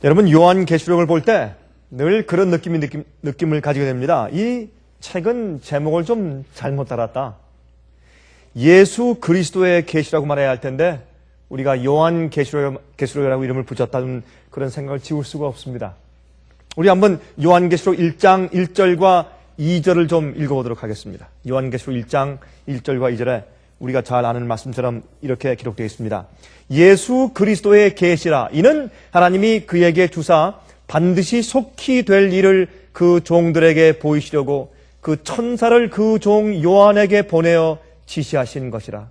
여러분, 요한계시록을 볼 때 늘 그런 느낌을 가지게 됩니다. 이 책은 제목을 좀 잘못 달았다. 예수 그리스도의 계시라고 말해야 할 텐데 우리가 요한계시록이라고 이름을 붙였다는 그런 생각을 지울 수가 없습니다. 우리 한번 요한계시록 1장 1절과 2절을 좀 읽어보도록 하겠습니다. 요한계시록 1장 1절과 2절에 우리가 잘 아는 말씀처럼 이렇게 기록되어 있습니다. 예수 그리스도의 계시라. 이는 하나님이 그에게 주사 반드시 속히 될 일을 그 종들에게 보이시려고 그 천사를 그 종 요한에게 보내어 지시하신 것이라.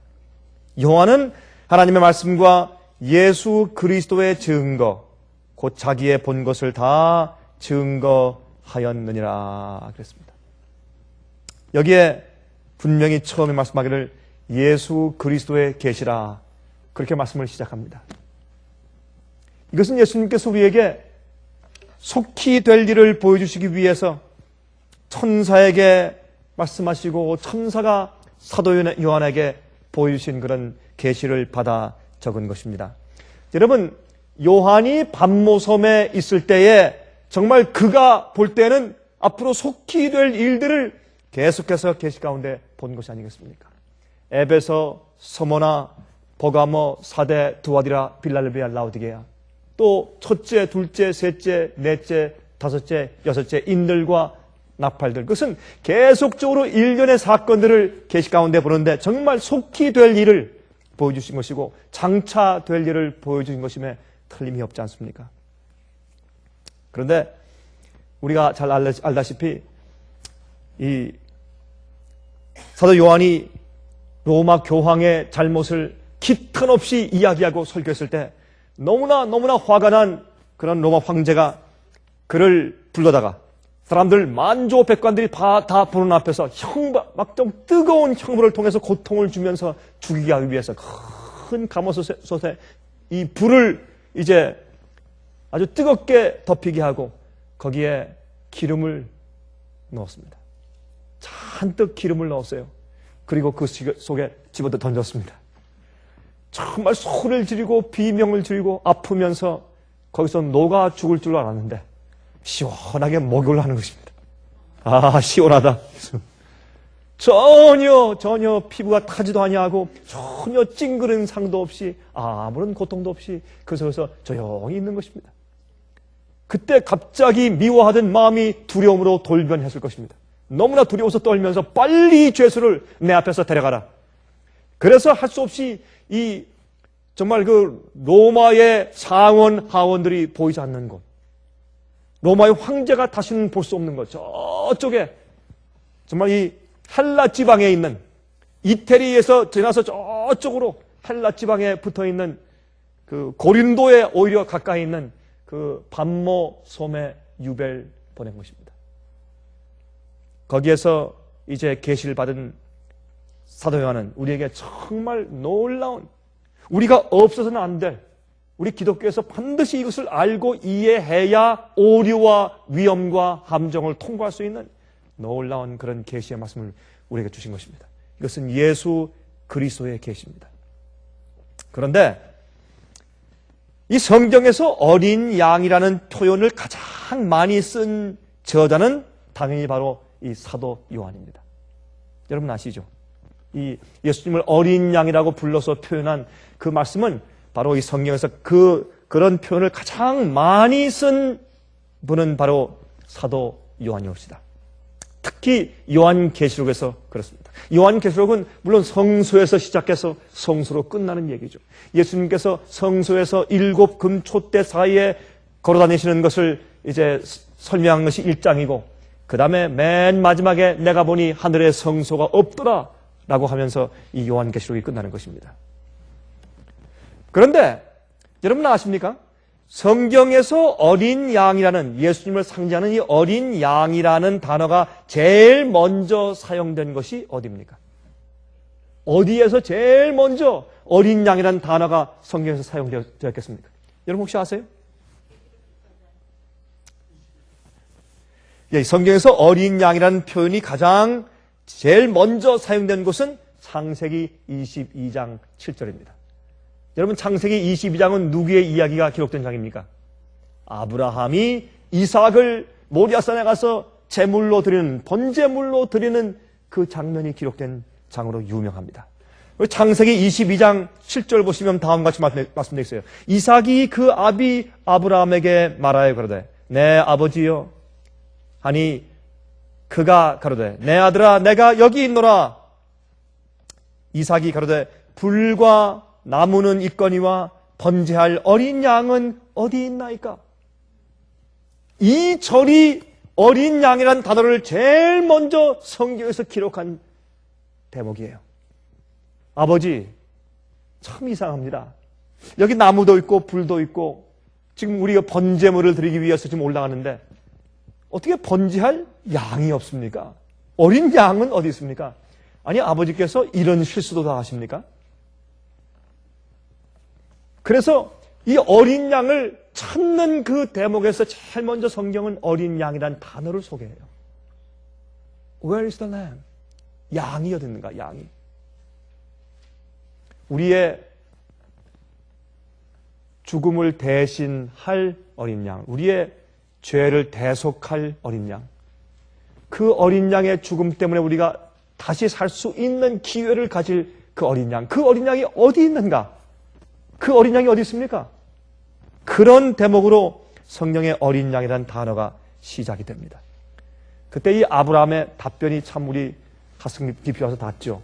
요한은 하나님의 말씀과 예수 그리스도의 증거, 곧 자기의 본 것을 다 증거하였느니라 그랬습니다. 여기에 분명히 처음에 말씀하기를 예수 그리스도의 계시라, 그렇게 말씀을 시작합니다. 이것은 예수님께서 우리에게 속히 될 일을 보여주시기 위해서 천사에게 말씀하시고 천사가 사도 요한에게 보여주신 그런 계시를 받아 적은 것입니다. 여러분, 요한이 반모섬에 있을 때에 정말 그가 볼 때는 앞으로 속히 될 일들을 계속해서 계시 가운데 본 것이 아니겠습니까? 에베소, 서머나, 버가모, 사대, 두아디라, 빌랄벨비아, 라오디게아, 또 첫째, 둘째, 셋째, 넷째, 다섯째, 여섯째 인들과 나팔들, 그것은 계속적으로 일련의 사건들을 계시 가운데 보는데 정말 속히 될 일을 보여주신 것이고 장차 될 일을 보여주신 것임에 틀림이 없지 않습니까? 그런데 우리가 잘 알다시피 이 사도 요한이 로마 교황의 잘못을 기탄 없이 이야기하고 설교했을 때 너무나 화가 난 그런 로마 황제가 그를 불러다가 사람들 만조 백관들이 다 보는 앞에서 막 좀 뜨거운 형물을 통해서 고통을 주면서 죽이기 하기 위해서 큰 가마솥에 이 불을 이제 아주 뜨겁게 덮이게 하고 거기에 기름을 넣었습니다. 잔뜩 기름을 넣었어요. 그리고 그 속에 집어넣어 던졌습니다. 정말 소리를 지르고 비명을 지르고 아프면서 거기서 녹아 죽을 줄 알았는데 시원하게 목욕을 하는 것입니다. 아, 시원하다. 전혀 피부가 타지도 아니하고 전혀 찡그른 상도 없이 아무런 고통도 없이 그 속에서 조용히 있는 것입니다. 그때 갑자기 미워하던 마음이 두려움으로 돌변했을 것입니다. 너무나 두려워서 떨면서 빨리 죄수를 내 앞에서 데려가라. 그래서 할 수 없이 정말 그 로마의 상원 하원들이 보이지 않는 곳, 로마의 황제가 다시는 볼 수 없는 것, 저쪽에 정말 이 헬라 지방에 있는 이태리에서 지나서 저쪽으로 헬라 지방에 붙어 있는 그 고린도에 오히려 가까이 있는 그 반모 섬에 유배를 보낸 것입니다. 거기에서 이제 계시를 받은 사도 요한은 우리에게 정말 놀라운, 우리가 없어서는 안 될, 우리 기독교에서 반드시 이것을 알고 이해해야 오류와 위험과 함정을 통과할 수 있는 놀라운 그런 계시의 말씀을 우리에게 주신 것입니다. 이것은 예수 그리스도의 계시입니다. 그런데 이 성경에서 어린 양이라는 표현을 가장 많이 쓴 저자는 당연히 바로 이 사도 요한입니다. 여러분 아시죠? 이 예수님을 어린 양이라고 불러서 표현한 그 말씀은 바로 이 성경에서 그런 표현을 가장 많이 쓴 분은 바로 사도 요한이옵시다. 특히 요한계시록에서 그렇습니다. 요한계시록은 물론 성소에서 시작해서 성소로 끝나는 얘기죠. 예수님께서 성소에서 7 금초대 사이에 걸어다니시는 것을 이제 설명한 것이 1장이고 그 다음에 맨 마지막에 내가 보니 하늘에 성소가 없더라 라고 하면서 이 요한계시록이 끝나는 것입니다. 그런데 여러분 아십니까? 성경에서 어린 양이라는, 예수님을 상징하는 이 어린 양이라는 단어가 제일 먼저 사용된 것이 어디입니까? 어디에서 제일 먼저 어린 양이라는 단어가 성경에서 사용되었겠습니까? 여러분 혹시 아세요? 예, 성경에서 어린 양이라는 표현이 가장 제일 먼저 사용된 곳은 창세기 22장 7절입니다. 여러분 창세기 22장은 누구의 이야기가 기록된 장입니까? 아브라함이 이삭을 모리아산에 가서 제물로 드리는, 번제물로 드리는 그 장면이 기록된 장으로 유명합니다. 창세기 22장 7절 보시면 다음과 같이 말씀되어 있어요. 이삭이 그 아비 아브라함에게 말하여 가로되 내 아버지여 하니 그가 가로되 내 아들아 내가 여기 있노라. 이삭이 가로되 불과 나무는 있거니와 번제할 어린 양은 어디 있나이까? 이 절이 어린 양이라는 단어를 제일 먼저 성경에서 기록한 대목이에요. 아버지, 참 이상합니다. 여기 나무도 있고 불도 있고 지금 우리가 번제물을 드리기 위해서 지금 올라가는데 어떻게 번제할 양이 없습니까? 어린 양은 어디 있습니까? 아니, 아버지께서 이런 실수도 다 하십니까? 그래서 이 어린 양을 찾는 그 대목에서 제일 먼저 성경은 어린 양이라는 단어를 소개해요. Where is the lamb? 양이 어디 있는가? 양이. 우리의 죽음을 대신할 어린 양, 우리의 죄를 대속할 어린 양, 그 어린 양의 죽음 때문에 우리가 다시 살 수 있는 기회를 가질 그 어린 양, 그 어린 양이 어디 있는가? 그 어린 양이 어디 있습니까? 그런 대목으로 성경의 어린 양이라는 단어가 시작이 됩니다. 그때 이 아브라함의 답변이 참 우리 가슴 깊이 와서 닿죠.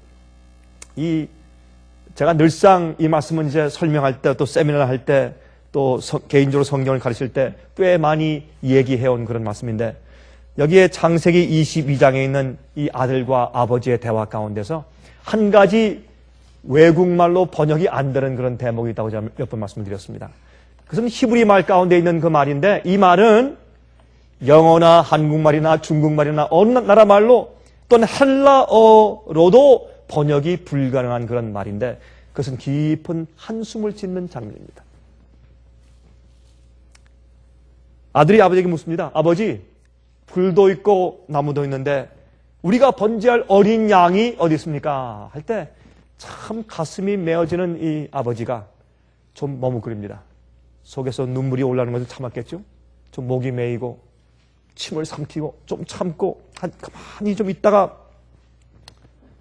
제가 늘상 이 말씀은 이제 설명할 때 또 세미나를 할 때 또 개인적으로 성경을 가르칠 때 꽤 많이 얘기해온 그런 말씀인데 여기에 창세기 22장에 있는 이 아들과 아버지의 대화 가운데서 한 가지 외국말로 번역이 안 되는 그런 대목이 있다고 제가 몇 번 말씀드렸습니다. 그것은 히브리 말 가운데 있는 그 말인데 이 말은 영어나 한국말이나 중국말이나 어느 나라 말로 또는 헬라어로도 번역이 불가능한 그런 말인데 그것은 깊은 한숨을 짓는 장면입니다. 아들이 아버지에게 묻습니다. 아버지, 불도 있고 나무도 있는데 우리가 번제할 어린 양이 어디 있습니까? 할 때 참 가슴이 메어지는 이 아버지가 좀 머뭇거립니다. 속에서 눈물이 올라오는 것을 참았겠죠? 좀 목이 메이고 침을 삼키고 좀 참고 가만히 좀 있다가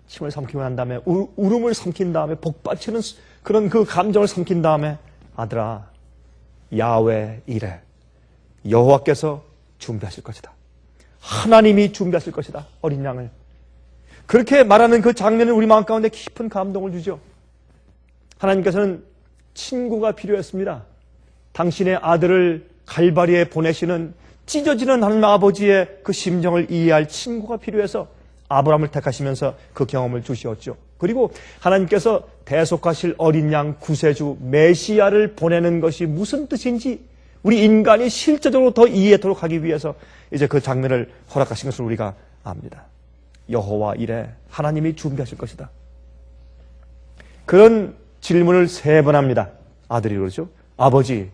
침을 삼키고 난 다음에 울음을 삼킨 다음에 복받치는 그런 그 감정을 삼킨 다음에 아들아, 야훼 이레, 여호와께서 준비하실 것이다. 하나님이 준비하실 것이다. 어린 양을. 그렇게 말하는 그 장면은 우리 마음 가운데 깊은 감동을 주죠. 하나님께서는 친구가 필요했습니다. 당신의 아들을 갈바리에 보내시는 찢어지는 하나님 아버지의 그 심정을 이해할 친구가 필요해서 아브라함을 택하시면서 그 경험을 주시었죠. 그리고 하나님께서 대속하실 어린 양 구세주 메시아를 보내는 것이 무슨 뜻인지 우리 인간이 실제적으로 더 이해하도록 하기 위해서 이제 그 장면을 허락하신 것을 우리가 압니다. 여호와 이레, 하나님이 준비하실 것이다. 그런 질문을 3번 합니다. 아들이 그러죠. 아버지,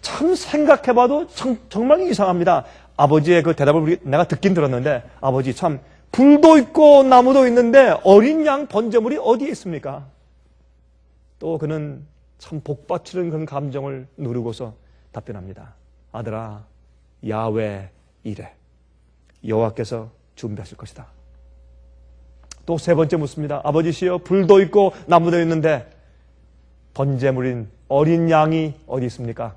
참 생각해봐도 정말 이상합니다. 아버지의 그 대답을 내가 듣긴 들었는데 아버지 참 불도 있고 나무도 있는데 어린 양 번제물이 어디에 있습니까? 또 그는 참 복받치는 그런 감정을 누르고서 답변합니다. 아들아, 야훼 이레, 여호와께서 준비하실 것이다. 또 3번째 묻습니다. 아버지시여, 불도 있고 나무도 있는데 번제물인 어린 양이 어디 있습니까?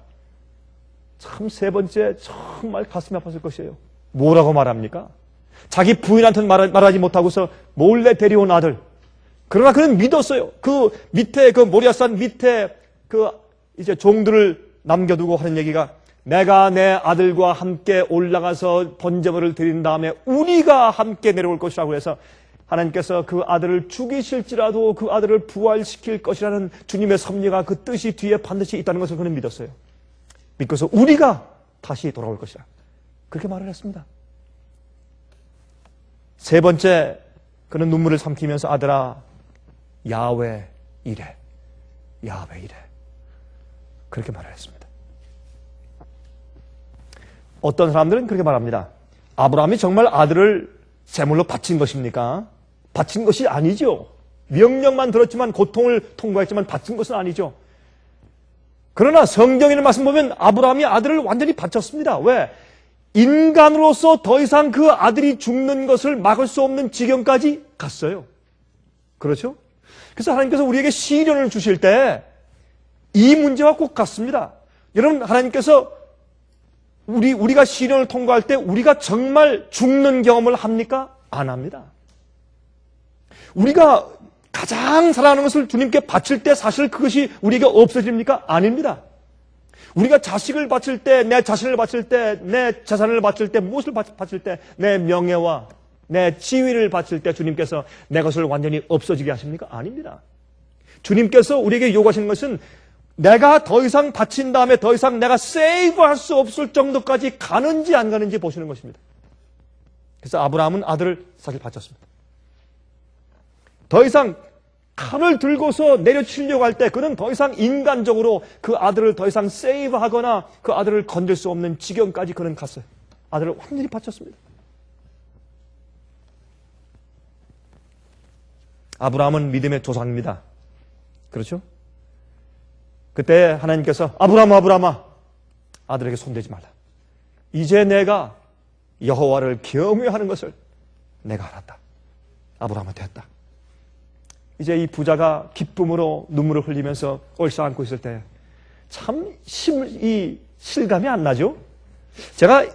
참 3번째 정말 가슴이 아팠을 것이에요. 뭐라고 말합니까? 자기 부인한테는 말하지 못하고서 몰래 데려온 아들. 그러나 그는 믿었어요. 그 밑에 그 모리아산 밑에 그 이제 종들을 남겨두고 하는 얘기가 내가 내 아들과 함께 올라가서 번제물을 드린 다음에 우리가 함께 내려올 것이라고 해서 하나님께서 그 아들을 죽이실지라도 그 아들을 부활시킬 것이라는 주님의 섭리가 그 뜻이 뒤에 반드시 있다는 것을 그는 믿었어요. 믿고서 우리가 다시 돌아올 것이라. 그렇게 말을 했습니다. 3번째, 그는 눈물을 삼키면서 아들아, 야훼 이레, 야훼 이레. 그렇게 말을 했습니다. 어떤 사람들은 그렇게 말합니다. 아브라함이 정말 아들을 제물로 바친 것입니까? 바친 것이 아니죠. 명령만 들었지만 고통을 통과했지만 바친 것은 아니죠. 그러나 성경의 말씀 보면 아브라함이 아들을 완전히 바쳤습니다. 왜? 인간으로서 더 이상 그 아들이 죽는 것을 막을 수 없는 지경까지 갔어요. 그렇죠? 그래서 하나님께서 우리에게 시련을 주실 때 이 문제와 꼭 같습니다. 여러분, 하나님께서 우리가 시련을 통과할 때 우리가 정말 죽는 경험을 합니까? 안 합니다. 우리가 가장 사랑하는 것을 주님께 바칠 때 사실 그것이 우리에게 없어집니까? 아닙니다. 우리가 자식을 바칠 때, 내 자신을 바칠 때, 내 재산을 바칠 때, 무엇을 바칠 때, 내 명예와 내 지위를 바칠 때 주님께서 내 것을 완전히 없어지게 하십니까? 아닙니다. 주님께서 우리에게 요구하시는 것은 내가 더 이상 바친 다음에 더 이상 내가 세이브할 수 없을 정도까지 가는지 안 가는지 보시는 것입니다. 그래서 아브라함은 아들을 사실 바쳤습니다. 더 이상 칼을 들고서 내려치려고 할 때 그는 더 이상 인간적으로 그 아들을 더 이상 세이브하거나 그 아들을 건들 수 없는 지경까지 그는 갔어요. 아들을 완전히 바쳤습니다. 아브라함은 믿음의 조상입니다. 그렇죠? 그때 하나님께서 아브라함아 아들에게 손대지 말라. 이제 내가 여호와를 경외하는 것을 내가 알았다. 아브라함한테 했다. 이제 이 부자가 기쁨으로 눈물을 흘리면서 얼싸안고 있을 때 참 이 실감이 안 나죠? 제가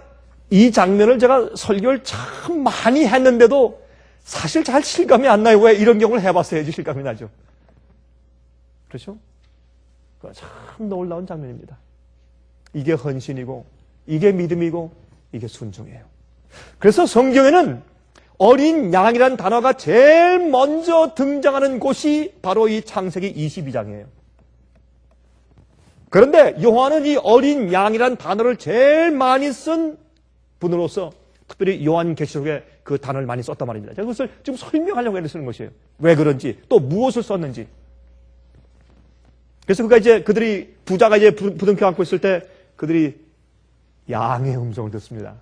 이 장면을 제가 설교를 참 많이 했는데도 사실 잘 실감이 안 나요. 왜? 이런 경우를 해봤어야지 실감이 나죠. 그렇죠? 참 놀라운 장면입니다. 이게 헌신이고 이게 믿음이고 이게 순종이에요. 그래서 성경에는 어린 양이라는 단어가 제일 먼저 등장하는 곳이 바로 이 창세기 22장이에요. 그런데 요한은 이 어린 양이라는 단어를 제일 많이 쓴 분으로서 특별히 요한계시록에 그 단어를 많이 썼단 말입니다. 제가 그것을 지금 설명하려고 애를 쓰는 것이에요. 왜 그런지, 또 무엇을 썼는지. 그래서 그들이 부자가 이제 부둥켜 안고 있을 때 그들이 양의 음성을 듣습니다.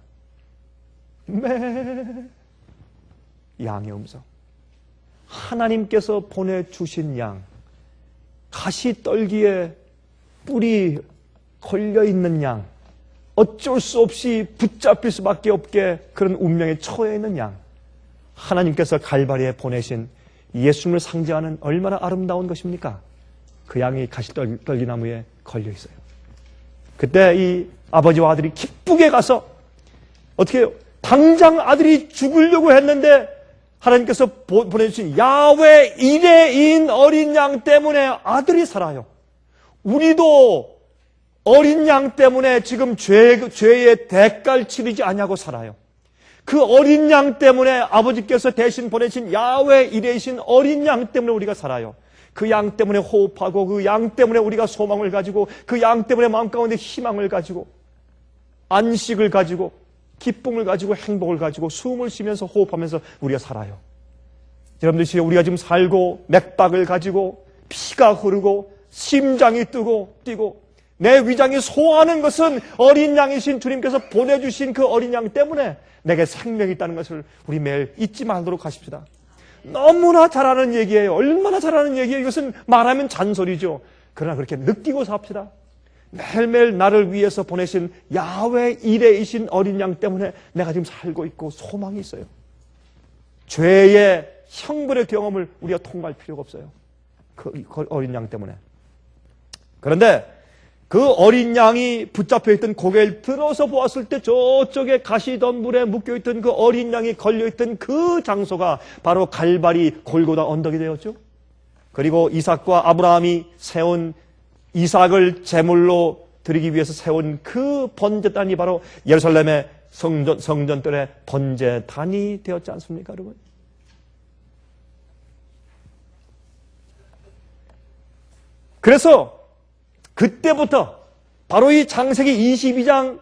양의 음성. 하나님께서 보내주신 양, 가시떨기에 뿔이 걸려있는 양, 어쩔 수 없이 붙잡힐 수밖에 없게 그런 운명에 처해 있는 양, 하나님께서 갈바리에 보내신 예수님을 상징하는 얼마나 아름다운 것입니까? 그 양이 가시떨기나무에 걸려 있어요. 그때 이 아버지와 아들이 기쁘게 가서 어떻게 해요? 당장 아들이 죽으려고 했는데 하나님께서 보내주신 야훼 이레인 어린 양 때문에 아들이 살아요. 우리도 어린 양 때문에 지금 죄의 대가를 치르지 아니하고 살아요. 그 어린 양 때문에 아버지께서 대신 보내신 야훼 이레이신 어린 양 때문에 우리가 살아요. 그 양 때문에 호흡하고 그 양 때문에 우리가 소망을 가지고 그 양 때문에 마음 가운데 희망을 가지고 안식을 가지고 기쁨을 가지고 행복을 가지고 숨을 쉬면서 호흡하면서 우리가 살아요. 여러분들 우리가 지금 살고 맥박을 가지고 피가 흐르고 심장이 뛰고 내 위장이 소화하는 것은 어린 양이신 주님께서 보내주신 그 어린 양 때문에 내게 생명이 있다는 것을 우리 매일 잊지 말도록 하십시다. 너무나 잘하는 얘기예요. 얼마나 잘하는 얘기예요. 이것은 말하면 잔소리죠. 그러나 그렇게 느끼고 삽시다. 매일매일 나를 위해서 보내신 야훼 이레이신 어린 양 때문에 내가 지금 살고 있고 소망이 있어요. 죄의 형벌의 경험을 우리가 통과할 필요가 없어요. 그 어린 양 때문에. 그런데 그 어린 양이 붙잡혀 있던 고개를 들어서 보았을 때 저쪽에 가시덤불에 묶여있던 그 어린 양이 걸려있던 그 장소가 바로 갈바리 골고다 언덕이 되었죠. 그리고 이삭과 아브라함이 세운 이삭을 제물로 드리기 위해서 세운 그 번제단이 바로 예루살렘의 성전들의 번제단이 되었지 않습니까, 여러분? 그래서 그때부터 바로 이 창세기 22장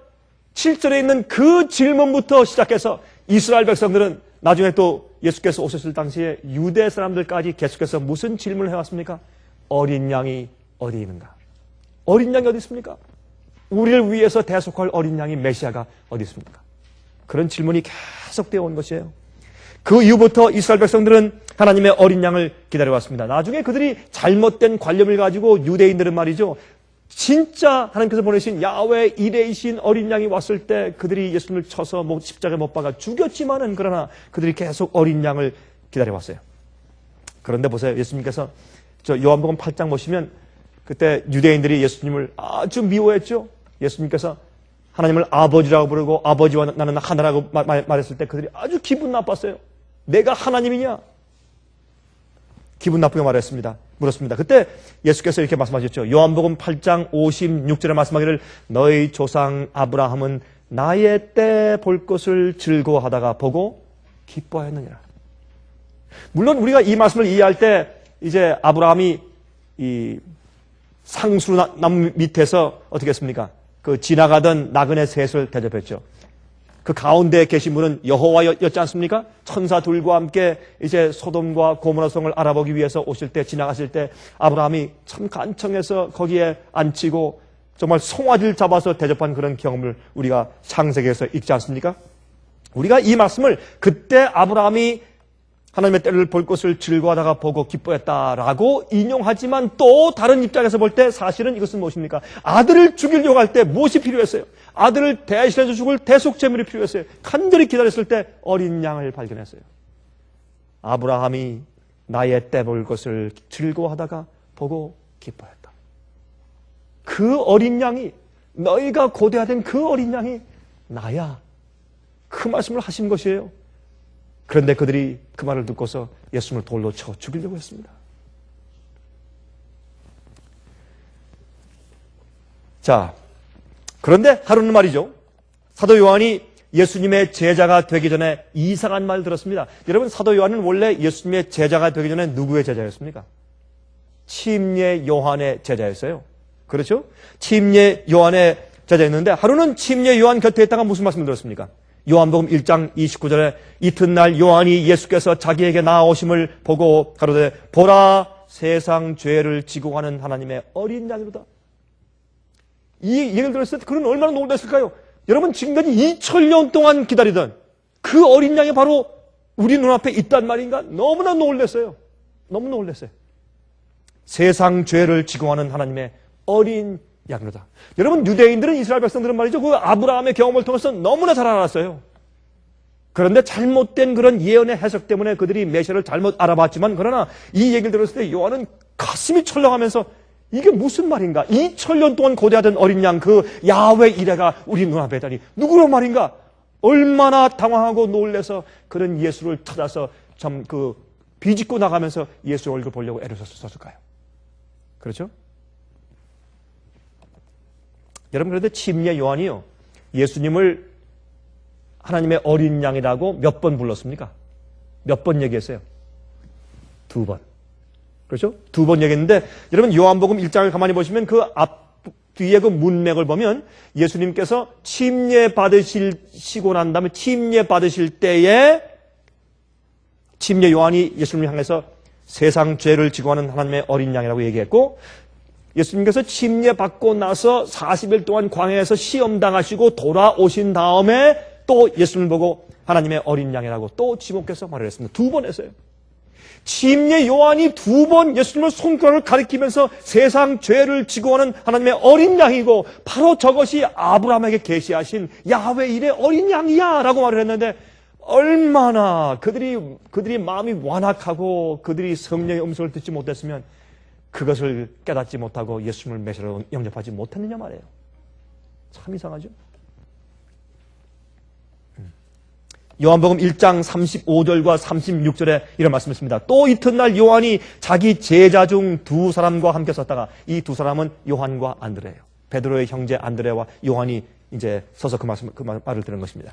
7절에 있는 그 질문부터 시작해서 이스라엘 백성들은 나중에 또 예수께서 오셨을 당시에 유대 사람들까지 계속해서 무슨 질문을 해왔습니까? 어린 양이 어디 있는가? 어린 양이 어디 있습니까? 우리를 위해서 대속할 어린 양이 메시아가 어디 있습니까? 그런 질문이 계속되어 온 것이에요. 그 이후부터 이스라엘 백성들은 하나님의 어린 양을 기다려왔습니다. 나중에 그들이 잘못된 관념을 가지고 유대인들은 말이죠. 진짜 하나님께서 보내신 야훼 이레이신 어린 양이 왔을 때 그들이 예수님을 쳐서 십자가에 못 박아 죽였지만은 그러나 그들이 계속 어린 양을 기다려왔어요. 그런데 보세요. 예수님께서 저 요한복음 8장 보시면 그때 유대인들이 예수님을 아주 미워했죠. 예수님께서 하나님을 아버지라고 부르고 아버지와 나는 하나라고 말했을 때 그들이 아주 기분 나빴어요. 내가 하나님이냐? 기분 나쁘게 물었습니다. 그때 예수께서 이렇게 말씀하셨죠. 요한복음 8장 56절에 말씀하기를 너희 조상 아브라함은 나의 때 볼 것을 즐거워하다가 보고 기뻐했느니라. 물론 우리가 이 말씀을 이해할 때 이제 아브라함이 이 상수나무 밑에서 어떻게 했습니까? 그 지나가던 나그네 셋을 대접했죠. 그 가운데에 계신 분은 여호와였지 않습니까? 천사들과 함께 이제 소돔과 고모라 성을 알아보기 위해서 오실 때 지나가실 때 아브라함이 참 간청해서 거기에 앉히고 정말 송아지를 잡아서 대접한 그런 경험을 우리가 창세기에서 읽지 않습니까? 우리가 이 말씀을 그때 아브라함이 하나님의 때를 볼 것을 즐거워하다가 보고 기뻐했다라고 인용하지만 또 다른 입장에서 볼 때 사실은 이것은 무엇입니까? 아들을 죽이려고 할 때 무엇이 필요했어요? 아들을 대신해서 죽을 대속제물이 필요했어요. 간절히 기다렸을 때 어린 양을 발견했어요. 아브라함이 나의 때 볼 것을 즐거워하다가 보고 기뻐했다. 그 어린 양이 너희가 고대하던 그 어린 양이 나야. 그 말씀을 하신 것이에요. 그런데 그들이 그 말을 듣고서 예수님을 돌로 쳐 죽이려고 했습니다. 자, 그런데 하루는 말이죠. 사도 요한이 예수님의 제자가 되기 전에 이상한 말 들었습니다. 여러분, 사도 요한은 원래 예수님의 제자가 되기 전에 누구의 제자였습니까? 침례 요한의 제자였어요. 그렇죠? 침례 요한의 제자였는데 하루는 침례 요한 곁에 있다가 무슨 말씀을 들었습니까? 요한복음 1장 29절에 이튿날 요한이 예수께서 자기에게 나아오심을 보고 가로되 보라 세상 죄를 지고 가는 하나님의 어린 양이로다. 이 얘기를 들었을 때 그는 얼마나 놀랐을까요? 여러분, 지금까지 2000년 동안 기다리던 그 어린 양이 바로 우리 눈앞에 있단 말인가? 너무나 놀랐어요. 너무 놀랐어요. 세상 죄를 지고 가는 하나님의 어린 양이로다. 여러분, 유대인들은 이스라엘 백성들은 말이죠. 그 아브라함의 경험을 통해서 너무나 잘 알았어요. 그런데 잘못된 그런 예언의 해석 때문에 그들이 메시아를 잘못 알아봤지만 그러나 이 얘기를 들었을 때 요한은 가슴이 철렁하면서 이게 무슨 말인가? 2000년 동안 고대하던 어린 양 그 야훼 이레가 우리 눈앞에 있다니 누구로 말인가? 얼마나 당황하고 놀래서 그런 예수를 찾아서 참 그 비집고 나가면서 예수 얼굴 보려고 애를 썼을까요? 그렇죠? 여러분, 그런데 침례 요한이요, 예수님을 하나님의 어린 양이라고 몇 번 불렀습니까? 몇 번 얘기했어요? 2번. 그렇죠? 2번 얘기했는데, 여러분, 요한복음 1장을 가만히 보시면 그 뒤에 그 문맥을 보면 예수님께서 침례 받으시고 난 다음에 침례 받으실 때에 침례 요한이 예수님을 향해서 세상 죄를 지고 하는 하나님의 어린 양이라고 얘기했고, 예수님께서 침례 받고 나서 40일 동안 광야에서 시험 당하시고 돌아오신 다음에 또 예수님을 보고 하나님의 어린 양이라고 또 지목해서 말을 했습니다. 2번 했어요. 침례 요한이 2번 예수님을 손가락을 가리키면서 세상 죄를 지고 오는 하나님의 어린 양이고 바로 저것이 아브라함에게 계시하신 야훼 일의 어린 양이야 라고 말을 했는데 얼마나 그들이 마음이 완악하고 그들이 성령의 음성을 듣지 못했으면 그것을 깨닫지 못하고 예수님을 메시아로 영접하지 못했느냐 말이에요. 참 이상하죠? 요한복음 1장 35절과 36절에 이런 말씀을 했습니다. 또 이튿날 요한이 자기 제자 중 2사람과 함께 섰다가 이 2사람은 요한과 안드레예요. 베드로의 형제 안드레와 요한이 이제 서서 그 말을 들은 것입니다.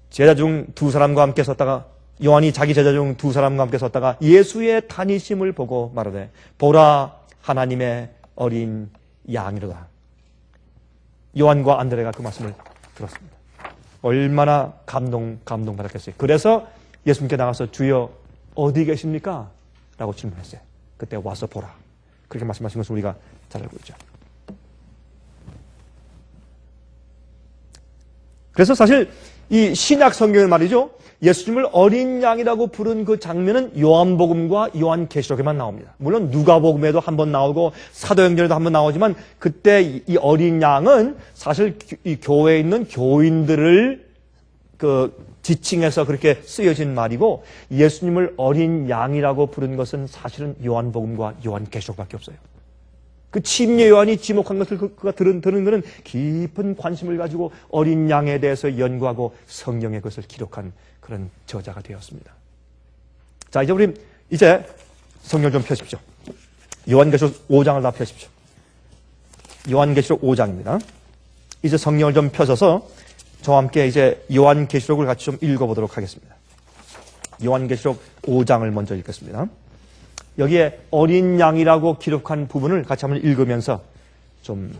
제자 중 2사람과 함께 섰다가 요한이 자기 제자 중 2사람과 함께 섰다가 예수의 다니심을 보고 말하되 보라 하나님의 어린 양이로다. 요한과 안드레가 그 말씀을 들었습니다. 얼마나 감동받았겠어요. 그래서 예수님께 나가서 주여 어디 계십니까? 라고 질문했어요. 그때 와서 보라. 그렇게 말씀하신 것을 우리가 잘 알고 있죠. 그래서 사실 이 신약 성경을 말이죠. 예수님을 어린 양이라고 부른 그 장면은 요한복음과 요한계시록에만 나옵니다. 물론 누가복음에도 한번 나오고 사도행전에도 한번 나오지만 그때 이 어린 양은 사실 이 교회에 있는 교인들을 지칭해서 그렇게 쓰여진 말이고 예수님을 어린 양이라고 부른 것은 사실은 요한복음과 요한계시록밖에 없어요. 그 침례 요한이 지목한 것을 그가 들은 것은 깊은 관심을 가지고 어린 양에 대해서 연구하고 성경의 것을 기록한 그런 저자가 되었습니다. 자, 이제 성경 좀 펴십시오. 요한계시록 5장을 다 펴십시오. 요한계시록 5장입니다. 이제 성경을 좀 펴셔서 저와 함께 이제 요한계시록을 같이 좀 읽어보도록 하겠습니다. 요한계시록 5장을 먼저 읽겠습니다. 여기에 어린 양이라고 기록한 부분을 같이 한번 읽으면서 좀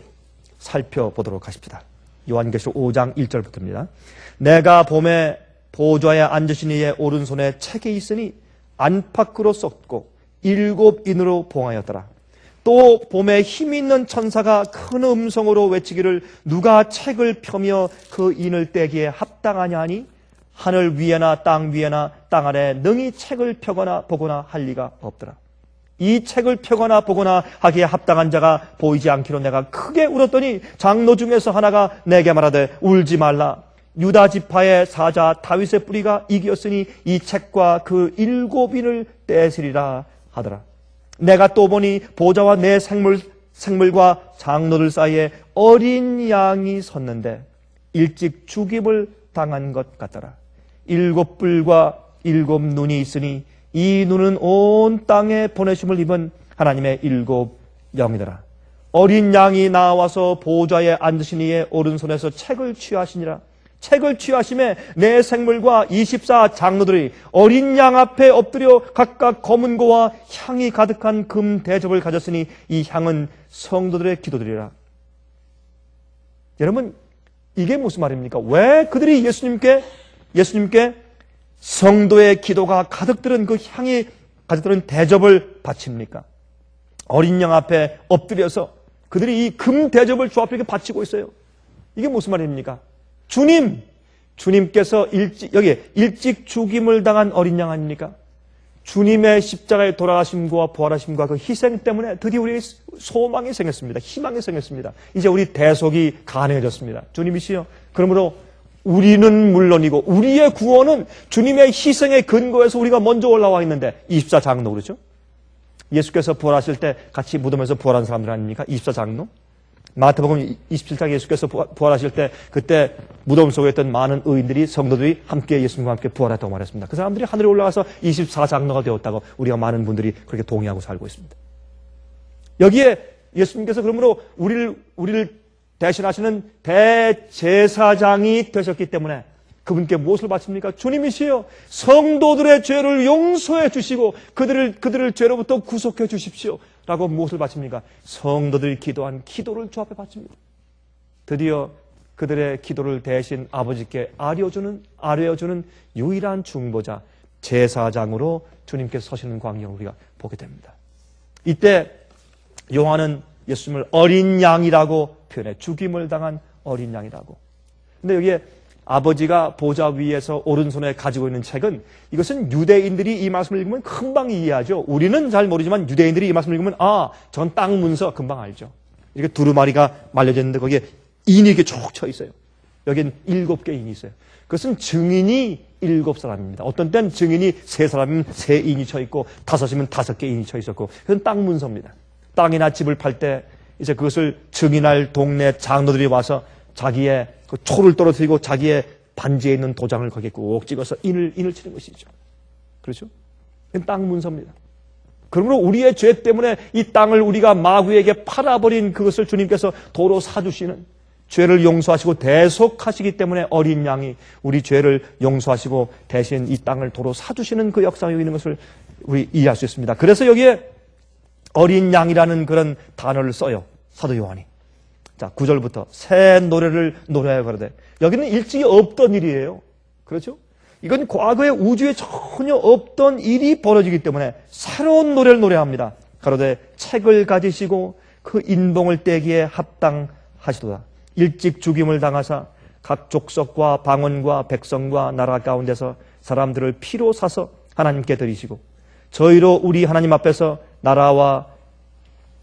살펴보도록 하십시다. 요한계시록 5장 1절부터입니다. 내가 봄에 보좌에 앉으신 이의 오른손에 책이 있으니 안팎으로 썼고 7인으로 봉하였더라. 또 봄에 힘 있는 천사가 큰 음성으로 외치기를 누가 책을 펴며 그 인을 떼기에 합당하냐 하니 하늘 위에나 땅 위에나 땅 아래 능히 책을 펴거나 보거나 할 리가 없더라. 이 책을 펴거나 보거나 하기에 합당한 자가 보이지 않기로 내가 크게 울었더니 장로 중에서 하나가 내게 말하되 울지 말라. 유다 지파의 사자 다윗의 뿌리가 이기었으니 이 책과 그 7인을 떼시리라 하더라. 내가 또 보니 보좌와 내 생물과 장로들 사이에 어린 양이 섰는데 일찍 죽임을 당한 것 같더라. 7뿔과 7눈이 있으니 이 눈은 온 땅에 보내심을 입은 하나님의 7영이더라. 어린 양이 나와서 보좌에 앉으신 이의 오른손에서 책을 취하시니라. 책을 취하심에 내 생물과 24 장로들이 어린 양 앞에 엎드려 각각 검은 고와 향이 가득한 금 대접을 가졌으니 이 향은 성도들의 기도들이라. 여러분, 이게 무슨 말입니까? 왜 그들이 예수님께 성도의 기도가 가득 들은 그 향이 가득 들은 대접을 바칩니까? 어린 양 앞에 엎드려서 그들이 이 금 대접을 주 앞에 바치고 있어요. 이게 무슨 말입니까? 주님께서 일찍 죽임을 당한 어린 양 아닙니까? 주님의 십자가에 돌아가심과 부활하심과 그 희생 때문에 드디어 우리의 소망이 생겼습니다. 희망이 생겼습니다. 이제 우리 대속이 가능해졌습니다. 주님이시여. 그러므로 우리는 물론이고 우리의 구원은 주님의 희생의 근거에서 우리가 먼저 올라와 있는데 24 장로 그렇죠? 예수께서 부활하실 때 같이 무덤에서 부활한 사람들 아닙니까? 24 장로? 마태복음 27장 예수께서 부활하실 때 그때 무덤 속에 있던 많은 의인들이 성도들이 함께 예수님과 함께 부활했다고 말했습니다. 그 사람들이 하늘에 올라가서 24장로가 되었다고 우리가 많은 분들이 그렇게 동의하고 살고 있습니다. 여기에 예수님께서 그러므로 우리를 대신하시는 대제사장이 되셨기 때문에 그분께 무엇을 바칩니까? 주님이시여 성도들의 죄를 용서해 주시고 그들을 죄로부터 구속해 주십시오 라고 무엇을 바칩니까? 성도들이 기도한 기도를 주 앞에 바칩니다. 드디어 그들의 기도를 대신 아버지께 아뢰어주는 유일한 중보자 제사장으로 주님께서 서시는 광경을 우리가 보게 됩니다. 이때 요한은 예수님을 어린 양이라고 표현해 죽임을 당한 어린 양이라고. 근데 여기에 아버지가 보좌 위에서 오른손에 가지고 있는 책은 이것은 유대인들이 이 말씀을 읽으면 금방 이해하죠. 우리는 잘 모르지만 유대인들이 이 말씀을 읽으면 전 땅 문서 금방 알죠. 이렇게 두루마리가 말려져 있는데 거기에 인이 이렇게 쭉 쳐 있어요. 여기는 7개 인이 있어요. 그것은 증인이 7사람입니다. 어떤 때는 증인이 3사람이면 3인이 쳐 있고 5이면 5개 인이 쳐 있었고 그건 땅 문서입니다. 땅이나 집을 팔 때 이제 그것을 증인할 동네 장로들이 와서 자기의 그 초를 떨어뜨리고 자기의 반지에 있는 도장을 거기에 꼭 찍어서 인을 치는 것이죠. 그렇죠? 이건 땅 문서입니다. 그러므로 우리의 죄 때문에 이 땅을 우리가 마귀에게 팔아버린 그것을 주님께서 도로 사주시는 죄를 용서하시고 대속하시기 때문에 어린 양이 우리 죄를 용서하시고 대신 이 땅을 도로 사주시는 그 역사가 있는 것을 우리 이해할 수 있습니다. 그래서 여기에 어린 양이라는 그런 단어를 써요. 사도 요한이. 자, 9절부터 새 노래를 노래하여 가로되. 여기는 일찍이 없던 일이에요. 그렇죠? 이건 과거에 우주에 전혀 없던 일이 벌어지기 때문에 새로운 노래를 노래합니다. 가로되 책을 가지시고 그 인봉을 떼기에 합당하시도다. 일찍 죽임을 당하사 각 족속과 방언과 백성과 나라 가운데서 사람들을 피로 사서 하나님께 드리시고 저희로 우리 하나님 앞에서 나라와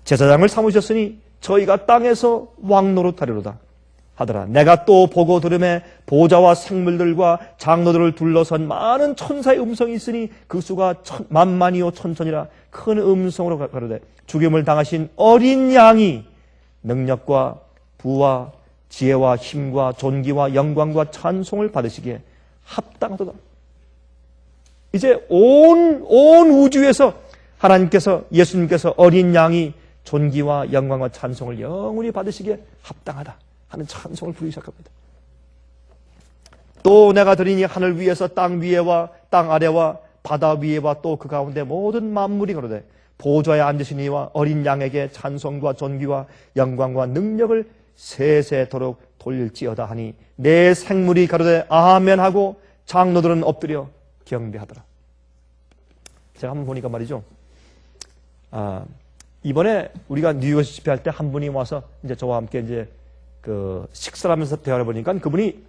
제사장을 삼으셨으니 저희가 땅에서 왕노릇하리로다 하더라. 내가 또 보고 들음에 보좌와 생물들과 장로들을 둘러선 많은 천사의 음성이 있으니 그 수가 만만이요 천천이라 큰 음성으로 가로되 죽임을 당하신 어린 양이 능력과 부와 지혜와 힘과 존귀와 영광과 찬송을 받으시기에 합당하도다. 이제 온 우주에서 하나님께서 예수님께서 어린 양이 존귀와 영광과 찬송을 영원히 받으시기에 합당하다 하는 찬송을 부르기 시작합니다. 또 내가 들으니 하늘 위에서 땅 위에와 땅 아래와 바다 위에와 또 그 가운데 모든 만물이 가로되 보좌에 앉으신 이와 어린 양에게 찬송과 존귀와 영광과 능력을 세세토록 돌릴지어다 하니 내 생물이 가로되 아멘 하고 장로들은 엎드려 경배하더라. 제가 한번 보니까 말이죠. 이번에 우리가 뉴욕에서 집회할 때 한 분이 와서 이제 저와 함께 이제 그 식사를 하면서 대화를 보니까 그분이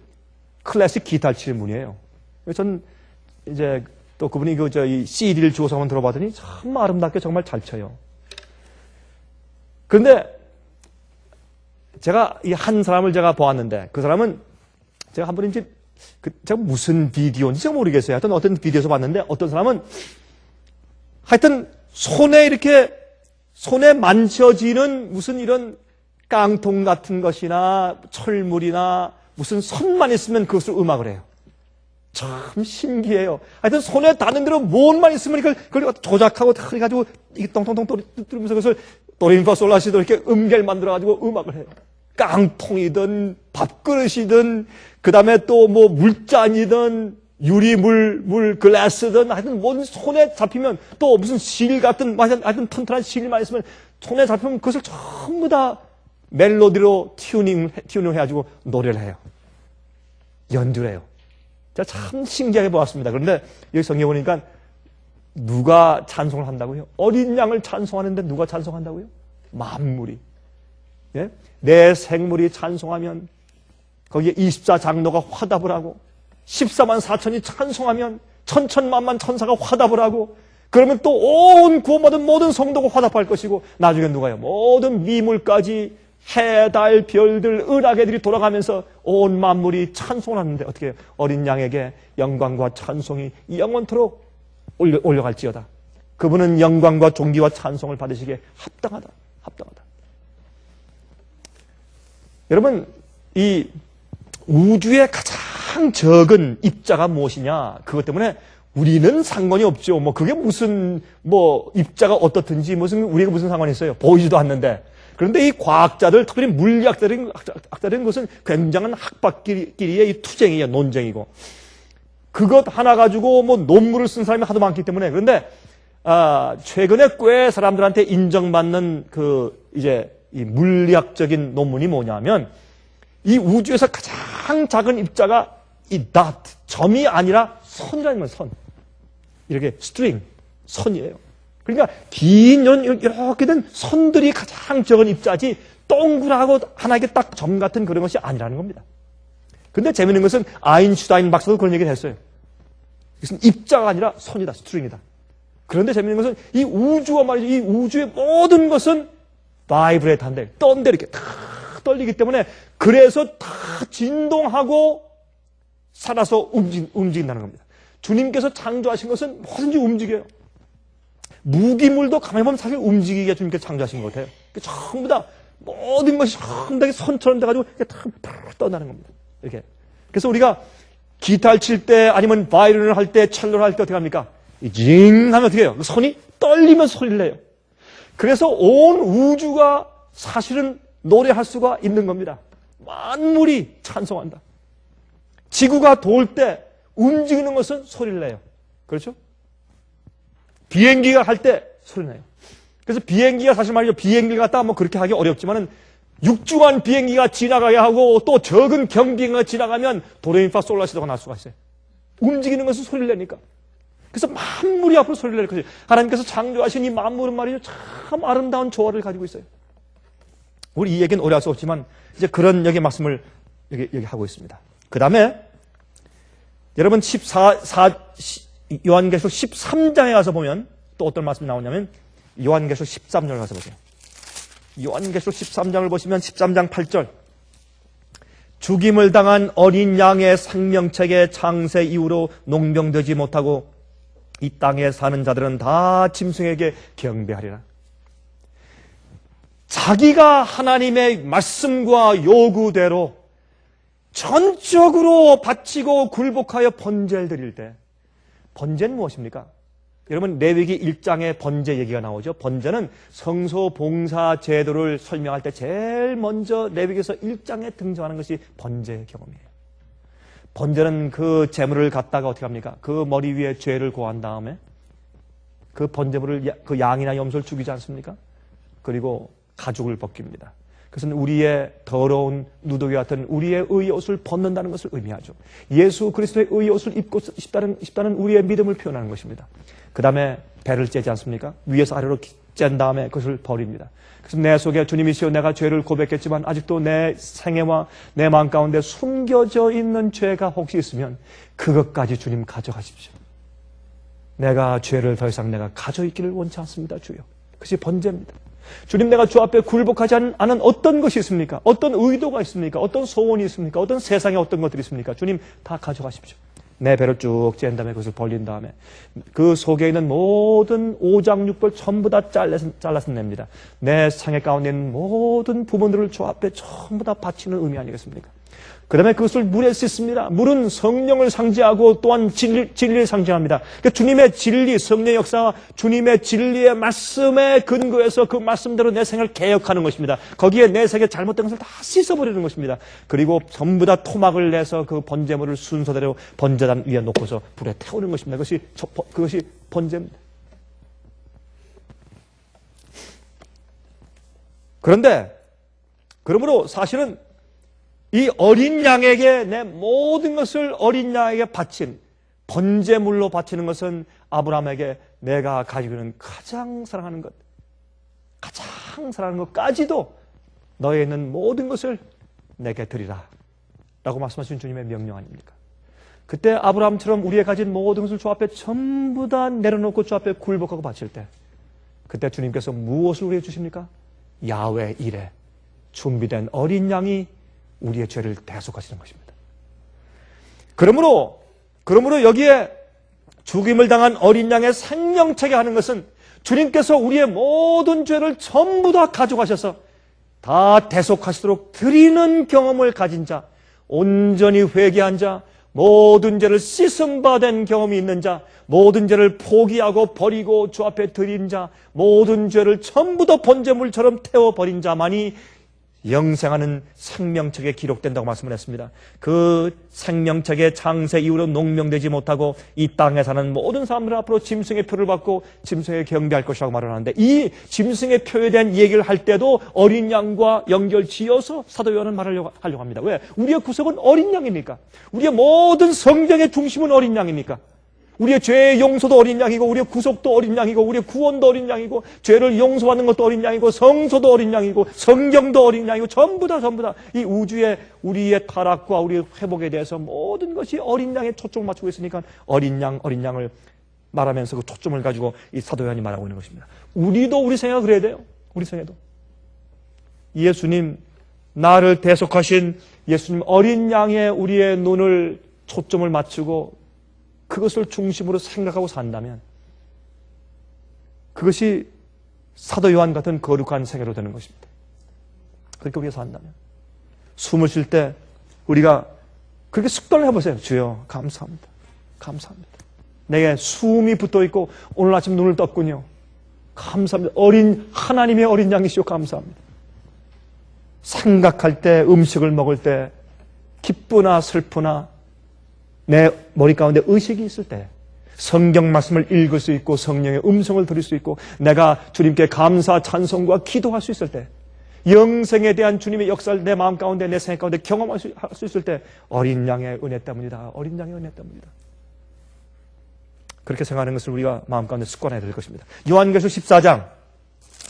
클래식 기타를 치는 분이에요. 전 이제 또 그분이 이 CD를 주워서 한번 들어봤더니 참 아름답게 정말 잘 쳐요. 그런데 제가 이 한 사람을 제가 보았는데 그 사람은 제가 한 번인지 제가 무슨 비디오인지 제가 모르겠어요. 하여튼 어떤 비디오에서 봤는데 어떤 사람은 하여튼 손에 만져지는 무슨 이런 깡통 같은 것이나 철물이나 무슨 선만 있으면 그것을 음악을 해요. 참 신기해요. 하여튼 손에 닿는 대로 뭔만 있으면 그걸 조작하고 해가지고 이게 똥똥똥 뚫으면서 그것을 도레미파솔라시도 이렇게 음계를 만들어가지고 음악을 해요. 깡통이든 밥그릇이든 그 다음에 또 뭐 물잔이든 유리물 글라스든 하여튼 뭔 손에 잡히면 또 무슨 실 같은 하여튼 튼튼한 실만 있으면 손에 잡히면 그것을 전부 다 멜로디로 튜닝 해가지고 노래를 해요. 연주를 해요. 제가 참 신기하게 보았습니다. 그런데 여기 성경에 보니까 누가 찬송을 한다고요? 어린 양을 찬송하는데 누가 찬송한다고요? 만물이. 예? 내 생물이 찬송하면 거기에 24장로가 화답을 하고 14만 4천이 찬송하면 천천만만 천사가 화답을 하고 그러면 또 온 구원받은 모든 성도가 화답할 것이고 나중에 누가요? 모든 미물까지 해, 달, 별들, 은하계들이 돌아가면서 온 만물이 찬송을 하는데 어떻게 해요? 어린 양에게 영광과 찬송이 영원토록 올려갈지어다. 그분은 영광과 존귀와 찬송을 받으시기에 합당하다. 여러분, 이 우주의 가장 적은 입자가 무엇이냐? 그것 때문에 우리는 상관이 없죠. 그게 무슨, 입자가 어떻든지 우리가 무슨 상관이 있어요? 보이지도 않는데. 그런데 이 과학자들, 특별히 물리학자들인 것은 굉장한 학파끼리의 이 투쟁이에요. 논쟁이고. 그것 하나 가지고 논문을 쓴 사람이 하도 많기 때문에. 그런데, 최근에 꽤 사람들한테 인정받는 이 물리학적인 논문이 뭐냐면, 이 우주에서 가장 작은 입자가 이 dot, 점이 아니라 선이라는 거예요, 선. 이렇게 string, 선이에요. 그러니까 긴 이렇게 된 선들이 가장 적은 입자지 동그랗고 하나의 딱 점 같은 그런 것이 아니라는 겁니다. 근데 재미있는 것은 아인슈타인 박사도 그런 얘기를 했어요. 이것은 입자가 아니라 선이다, 스트링이다. 그런데 재미있는 것은 이 우주가 말이죠. 이 우주의 모든 것은 바이브레이트 한데 떤데 이렇게 다 떨리기 때문에 그래서 다 진동하고 살아서 움직인다는 겁니다. 주님께서 창조하신 것은 뭐든지 움직여요. 무기물도 가만히 보면 사실 움직이게 주님께서 창조하신 것 같아요. 전부 다 모든 것이 상당히 선처럼 돼가지고 탁 떠나는 겁니다. 이렇게. 그래서 우리가 기타를 칠 때 아니면 바이올린을 할 때 첼로를 할 때 어떻게 합니까? 징 하면 어떻게 해요? 손이 떨리면서 소리를 내요. 그래서 온 우주가 사실은 노래할 수가 있는 겁니다. 만물이 찬송한다. 지구가 돌 때 움직이는 것은 소리를 내요. 그렇죠? 비행기가 할 때 소리 내요. 그래서 비행기가 사실 말이죠. 비행기를 갖다가 그렇게 하기 어렵지만은 육중한 비행기가 지나가게 하고 또 적은 경비행기가 지나가면 도레미파 솔라시도가 날 수가 있어요. 움직이는 것은 소리를 내니까. 그래서 만물이 앞으로 소리를 낼 것이에요. 하나님께서 창조하신 이 만물은 말이죠. 참 아름다운 조화를 가지고 있어요. 우리 이 얘기는 오래 할 수 없지만 이제 그런 얘기 말씀을 여기 하고 있습니다. 그 다음에 여러분 요한계시록 13장에 가서 보면 또 어떤 말씀이 나오냐면 요한계시록 13장을 가서 보세요. 요한계시록 13장을 보시면 13장 8절 죽임을 당한 어린 양의 생명책의 창세 이후로 농병되지 못하고 이 땅에 사는 자들은 다 짐승에게 경배하리라. 자기가 하나님의 말씀과 요구대로 전적으로 바치고 굴복하여 번제를 드릴 때, 번제는 무엇입니까? 여러분 레위기 1장에 번제 얘기가 나오죠. 번제는 성소 봉사 제도를 설명할 때 제일 먼저 레위기에서 1장에 등장하는 것이 번제의 경험이에요. 번제는 그 제물을 갖다가 어떻게 합니까? 그 머리 위에 죄를 고한 다음에 그 번제물을 그 양이나 염소를 죽이지 않습니까? 그리고 가죽을 벗깁니다. 그것은 우리의 더러운 누더기 같은 우리의 의의 옷을 벗는다는 것을 의미하죠. 예수 그리스도의 의의 옷을 입고 싶다는 우리의 믿음을 표현하는 것입니다. 그 다음에 배를 째지 않습니까? 위에서 아래로 짠 다음에 그것을 버립니다. 그래서 내 속에 주님이시여 내가 죄를 고백했지만 아직도 내 생애와 내 마음 가운데 숨겨져 있는 죄가 혹시 있으면 그것까지 주님 가져가십시오. 내가 죄를 더 이상 내가 가져 있기를 원치 않습니다, 주여. 그것이 번제입니다. 주님, 내가 주 앞에 굴복하지 않은 어떤 것이 있습니까? 어떤 의도가 있습니까? 어떤 소원이 있습니까? 어떤 세상에 어떤 것들이 있습니까? 주님, 다 가져가십시오. 내 배를 쭉 짠 다음에 그것을 벌린 다음에 그 속에 있는 모든 오장육부 전부 다 잘라서 냅니다. 내 생애 가운데 있는 모든 부분들을 주 앞에 전부 다 바치는 의미 아니겠습니까? 그 다음에 그것을 물에 씻습니다. 물은 성령을 상징하고 또한 진리를 상징합니다. 그러니까 주님의 진리, 성령의 역사와 주님의 진리의 말씀에 근거해서 그 말씀대로 내 생을 개혁하는 것입니다. 거기에 내 생에 잘못된 것을 다 씻어버리는 것입니다. 그리고 전부 다 토막을 내서 그 번제물을 순서대로 번제단 위에 놓고서 불에 태우는 것입니다. 그것이 번제입니다. 그러므로 사실은 이 어린 양에게 내 모든 것을 어린 양에게 바친 번제물로 바치는 것은 아브라함에게 내가 가지고 있는 가장 사랑하는 것까지도 너에 있는 모든 것을 내게 드리라 라고 말씀하신 주님의 명령 아닙니까? 그때 아브라함처럼 우리의 가진 모든 것을 주 앞에 전부 다 내려놓고 주 앞에 굴복하고 바칠 때 그때 주님께서 무엇을 우리에게 주십니까? 야훼 이레 준비된 어린 양이 우리의 죄를 대속하시는 것입니다. 그러므로 여기에 죽임을 당한 어린 양의 생명책에 하는 것은 주님께서 우리의 모든 죄를 전부 다 가져가셔서 다 대속하시도록 드리는 경험을 가진 자, 온전히 회개한 자, 모든 죄를 씻음 받은 경험이 있는 자, 모든 죄를 포기하고 버리고 주 앞에 드린 자, 모든 죄를 전부 다 번제물처럼 태워버린 자만이 영생하는 생명책에 기록된다고 말씀을 했습니다. 그 생명책의 창세 이후로 농명되지 못하고 이 땅에 사는 모든 사람들 앞으로 짐승의 표를 받고 짐승에 경배할 것이라고 말을 하는데 이 짐승의 표에 대한 얘기를 할 때도 어린 양과 연결 지어서 사도 요한은 말하려고 합니다. 왜? 우리의 구속은 어린 양이니까. 우리의 모든 성경의 중심은 어린 양이니까. 우리의 죄의 용서도 어린 양이고 우리의 구속도 어린 양이고 우리의 구원도 어린 양이고 죄를 용서하는 것도 어린 양이고 성소도 어린 양이고 성경도 어린 양이고 전부 다 이 우주의 우리의 타락과 우리의 회복에 대해서 모든 것이 어린 양에 초점을 맞추고 있으니까 어린 양을 말하면서 그 초점을 가지고 이 사도 요한이 말하고 있는 것입니다. 우리도 우리 생애가 그래야 돼요. 우리 생애도 예수님 나를 대속하신 예수님 어린 양에 우리의 눈을 초점을 맞추고 그것을 중심으로 생각하고 산다면 그것이 사도 요한 같은 거룩한 생애로 되는 것입니다. 그렇게 우리가 산다면 숨을 쉴 때 우리가 그렇게 습관을 해보세요. 주여 감사합니다. 감사합니다. 내게 숨이 붙어있고 오늘 아침 눈을 떴군요. 감사합니다. 하나님의 어린 양이시오. 감사합니다. 생각할 때 음식을 먹을 때 기쁘나 슬프나 내 머리 가운데 의식이 있을 때 성경 말씀을 읽을 수 있고 성령의 음성을 들을 수 있고 내가 주님께 감사 찬송과 기도할 수 있을 때 영생에 대한 주님의 역사를 내 마음 가운데 내 생각 가운데 경험할 수 있을 때 어린 양의 은혜 때문이다. 어린 양의 은혜 때문이다. 그렇게 생각하는 것을 우리가 마음 가운데 습관해야 될 것입니다. 요한계시록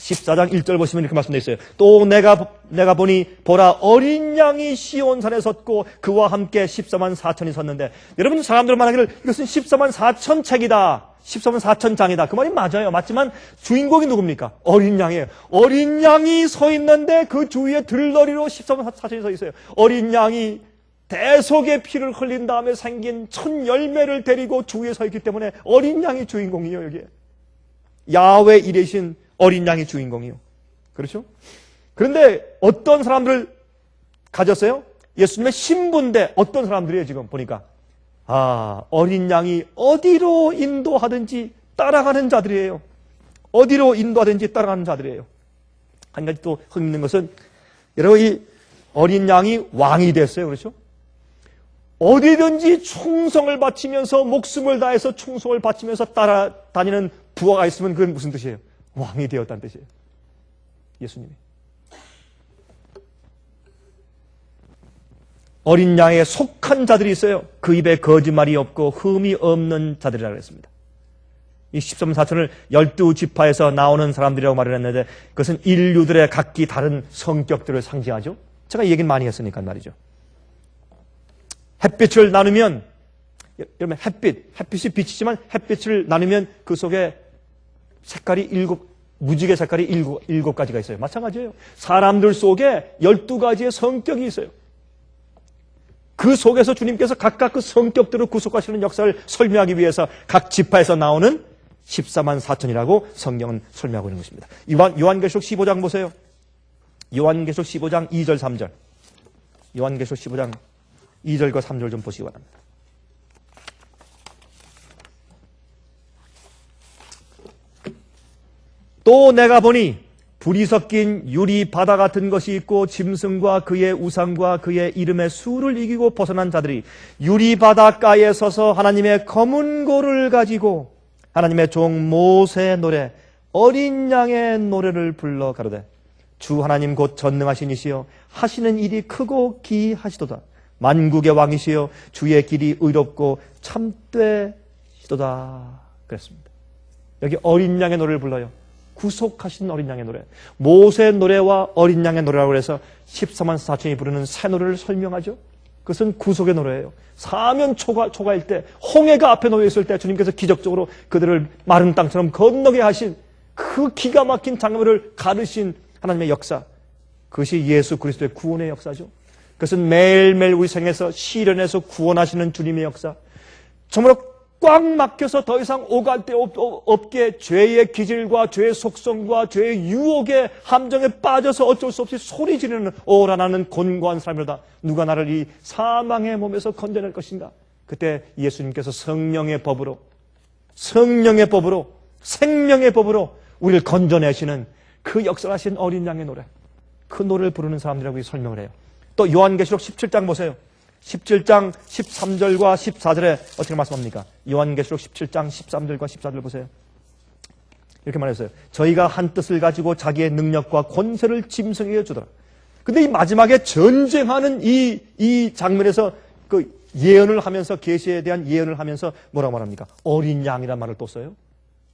14장 1절 보시면 이렇게 말씀되어 있어요. 또 내가 보니 보라 어린 양이 시온산에 섰고 그와 함께 14만 4천이 섰는데, 여러분 사람들 말하기를 이것은 14만 4천 책이다, 14만 4천 장이다. 그 말이 맞아요. 맞지만 주인공이 누굽니까? 어린 양이에요. 어린 양이 서 있는데 그 주위에 들러리로 14만 4천이 서 있어요. 어린 양이 대속의 피를 흘린 다음에 생긴 첫 열매를 데리고 주위에 서 있기 때문에 어린 양이 주인공이에요. 여기에 야훼 이레신 어린 양이 주인공이요. 그렇죠? 그런데 어떤 사람들을 가졌어요? 예수님의 신부인데 어떤 사람들이에요? 지금 보니까 어린 양이 어디로 인도하든지 따라가는 자들이에요. 어디로 인도하든지 따라가는 자들이에요. 한 가지 또 흥미있는 것은, 여러분 이 어린 양이 왕이 됐어요. 그렇죠? 어디든지 충성을 바치면서 목숨을 다해서 충성을 바치면서 따라다니는 부하가 있으면 그건 무슨 뜻이에요? 왕이 되었다는 뜻이에요. 예수님이. 어린 양에 속한 자들이 있어요. 그 입에 거짓말이 없고 흠이 없는 자들이라고 했습니다. 이 13만 4천을 12지파에서 나오는 사람들이라고 말을 했는데, 그것은 인류들의 각기 다른 성격들을 상징하죠. 제가 이 얘기는 많이 했으니까 말이죠. 햇빛을 나누면, 여러분 햇빛이 빛이지만 햇빛을 나누면 그 속에 색깔이 무지개 색깔이 일곱 가지가 있어요. 마찬가지예요. 사람들 속에 12가지의 성격이 있어요. 그 속에서 주님께서 각각 그 성격들을 구속하시는 역사를 설명하기 위해서 각 지파에서 나오는 14만 4천이라고 성경은 설명하고 있는 것입니다. 요한계시록 15장 보세요. 요한계시록 15장 2절 3절. 요한계시록 15장 2절과 3절 좀 보시기 바랍니다. 또 내가 보니 불이 섞인 유리 바다 같은 것이 있고 짐승과 그의 우상과 그의 이름의 수를 이기고 벗어난 자들이 유리 바닷가에 서서 하나님의 검은 고를 가지고 하나님의 종 모세의 노래 어린 양의 노래를 불러 가로되 주 하나님 곧 전능하신 이시여 하시는 일이 크고 기이하시도다. 만국의 왕이시여 주의 길이 의롭고 참되시도다. 그랬습니다. 여기 어린 양의 노래를 불러요. 구속하신 어린 양의 노래, 모세의 노래와 어린 양의 노래라고 해서 14만 4천이 부르는 새 노래를 설명하죠. 그것은 구속의 노래예요. 사면 초가일 때, 홍해가 앞에 놓여 있을 때 주님께서 기적적으로 그들을 마른 땅처럼 건너게 하신 그 기가 막힌 장면을 가르신 하나님의 역사, 그것이 예수 그리스도의 구원의 역사죠. 그것은 매일매일 우리 생에서 시련에서 구원하시는 주님의 역사, 정말로 꽉 막혀서 더 이상 오갈 데 없게 죄의 기질과 죄의 속성과 죄의 유혹의 함정에 빠져서 어쩔 수 없이 소리 지르는 오라나는 곤고한 사람이로다. 누가 나를 이 사망의 몸에서 건져낼 것인가? 그때 예수님께서 성령의 법으로 생명의 법으로 우리를 건져내시는 그 역사하신 어린 양의 노래, 그 노래를 부르는 사람들이라고 설명을 해요. 또 요한계시록 17장 보세요. 17장 13절과 14절에 어떻게 말씀합니까? 요한계시록 17장 13절과 14절 보세요. 이렇게 말했어요. 저희가 한 뜻을 가지고 자기의 능력과 권세를 짐승에게 주더라. 근데 이 마지막에 전쟁하는 이 장면에서 그 예언을 하면서, 계시에 대한 예언을 하면서 뭐라고 말합니까? 어린 양이란 말을 또 써요.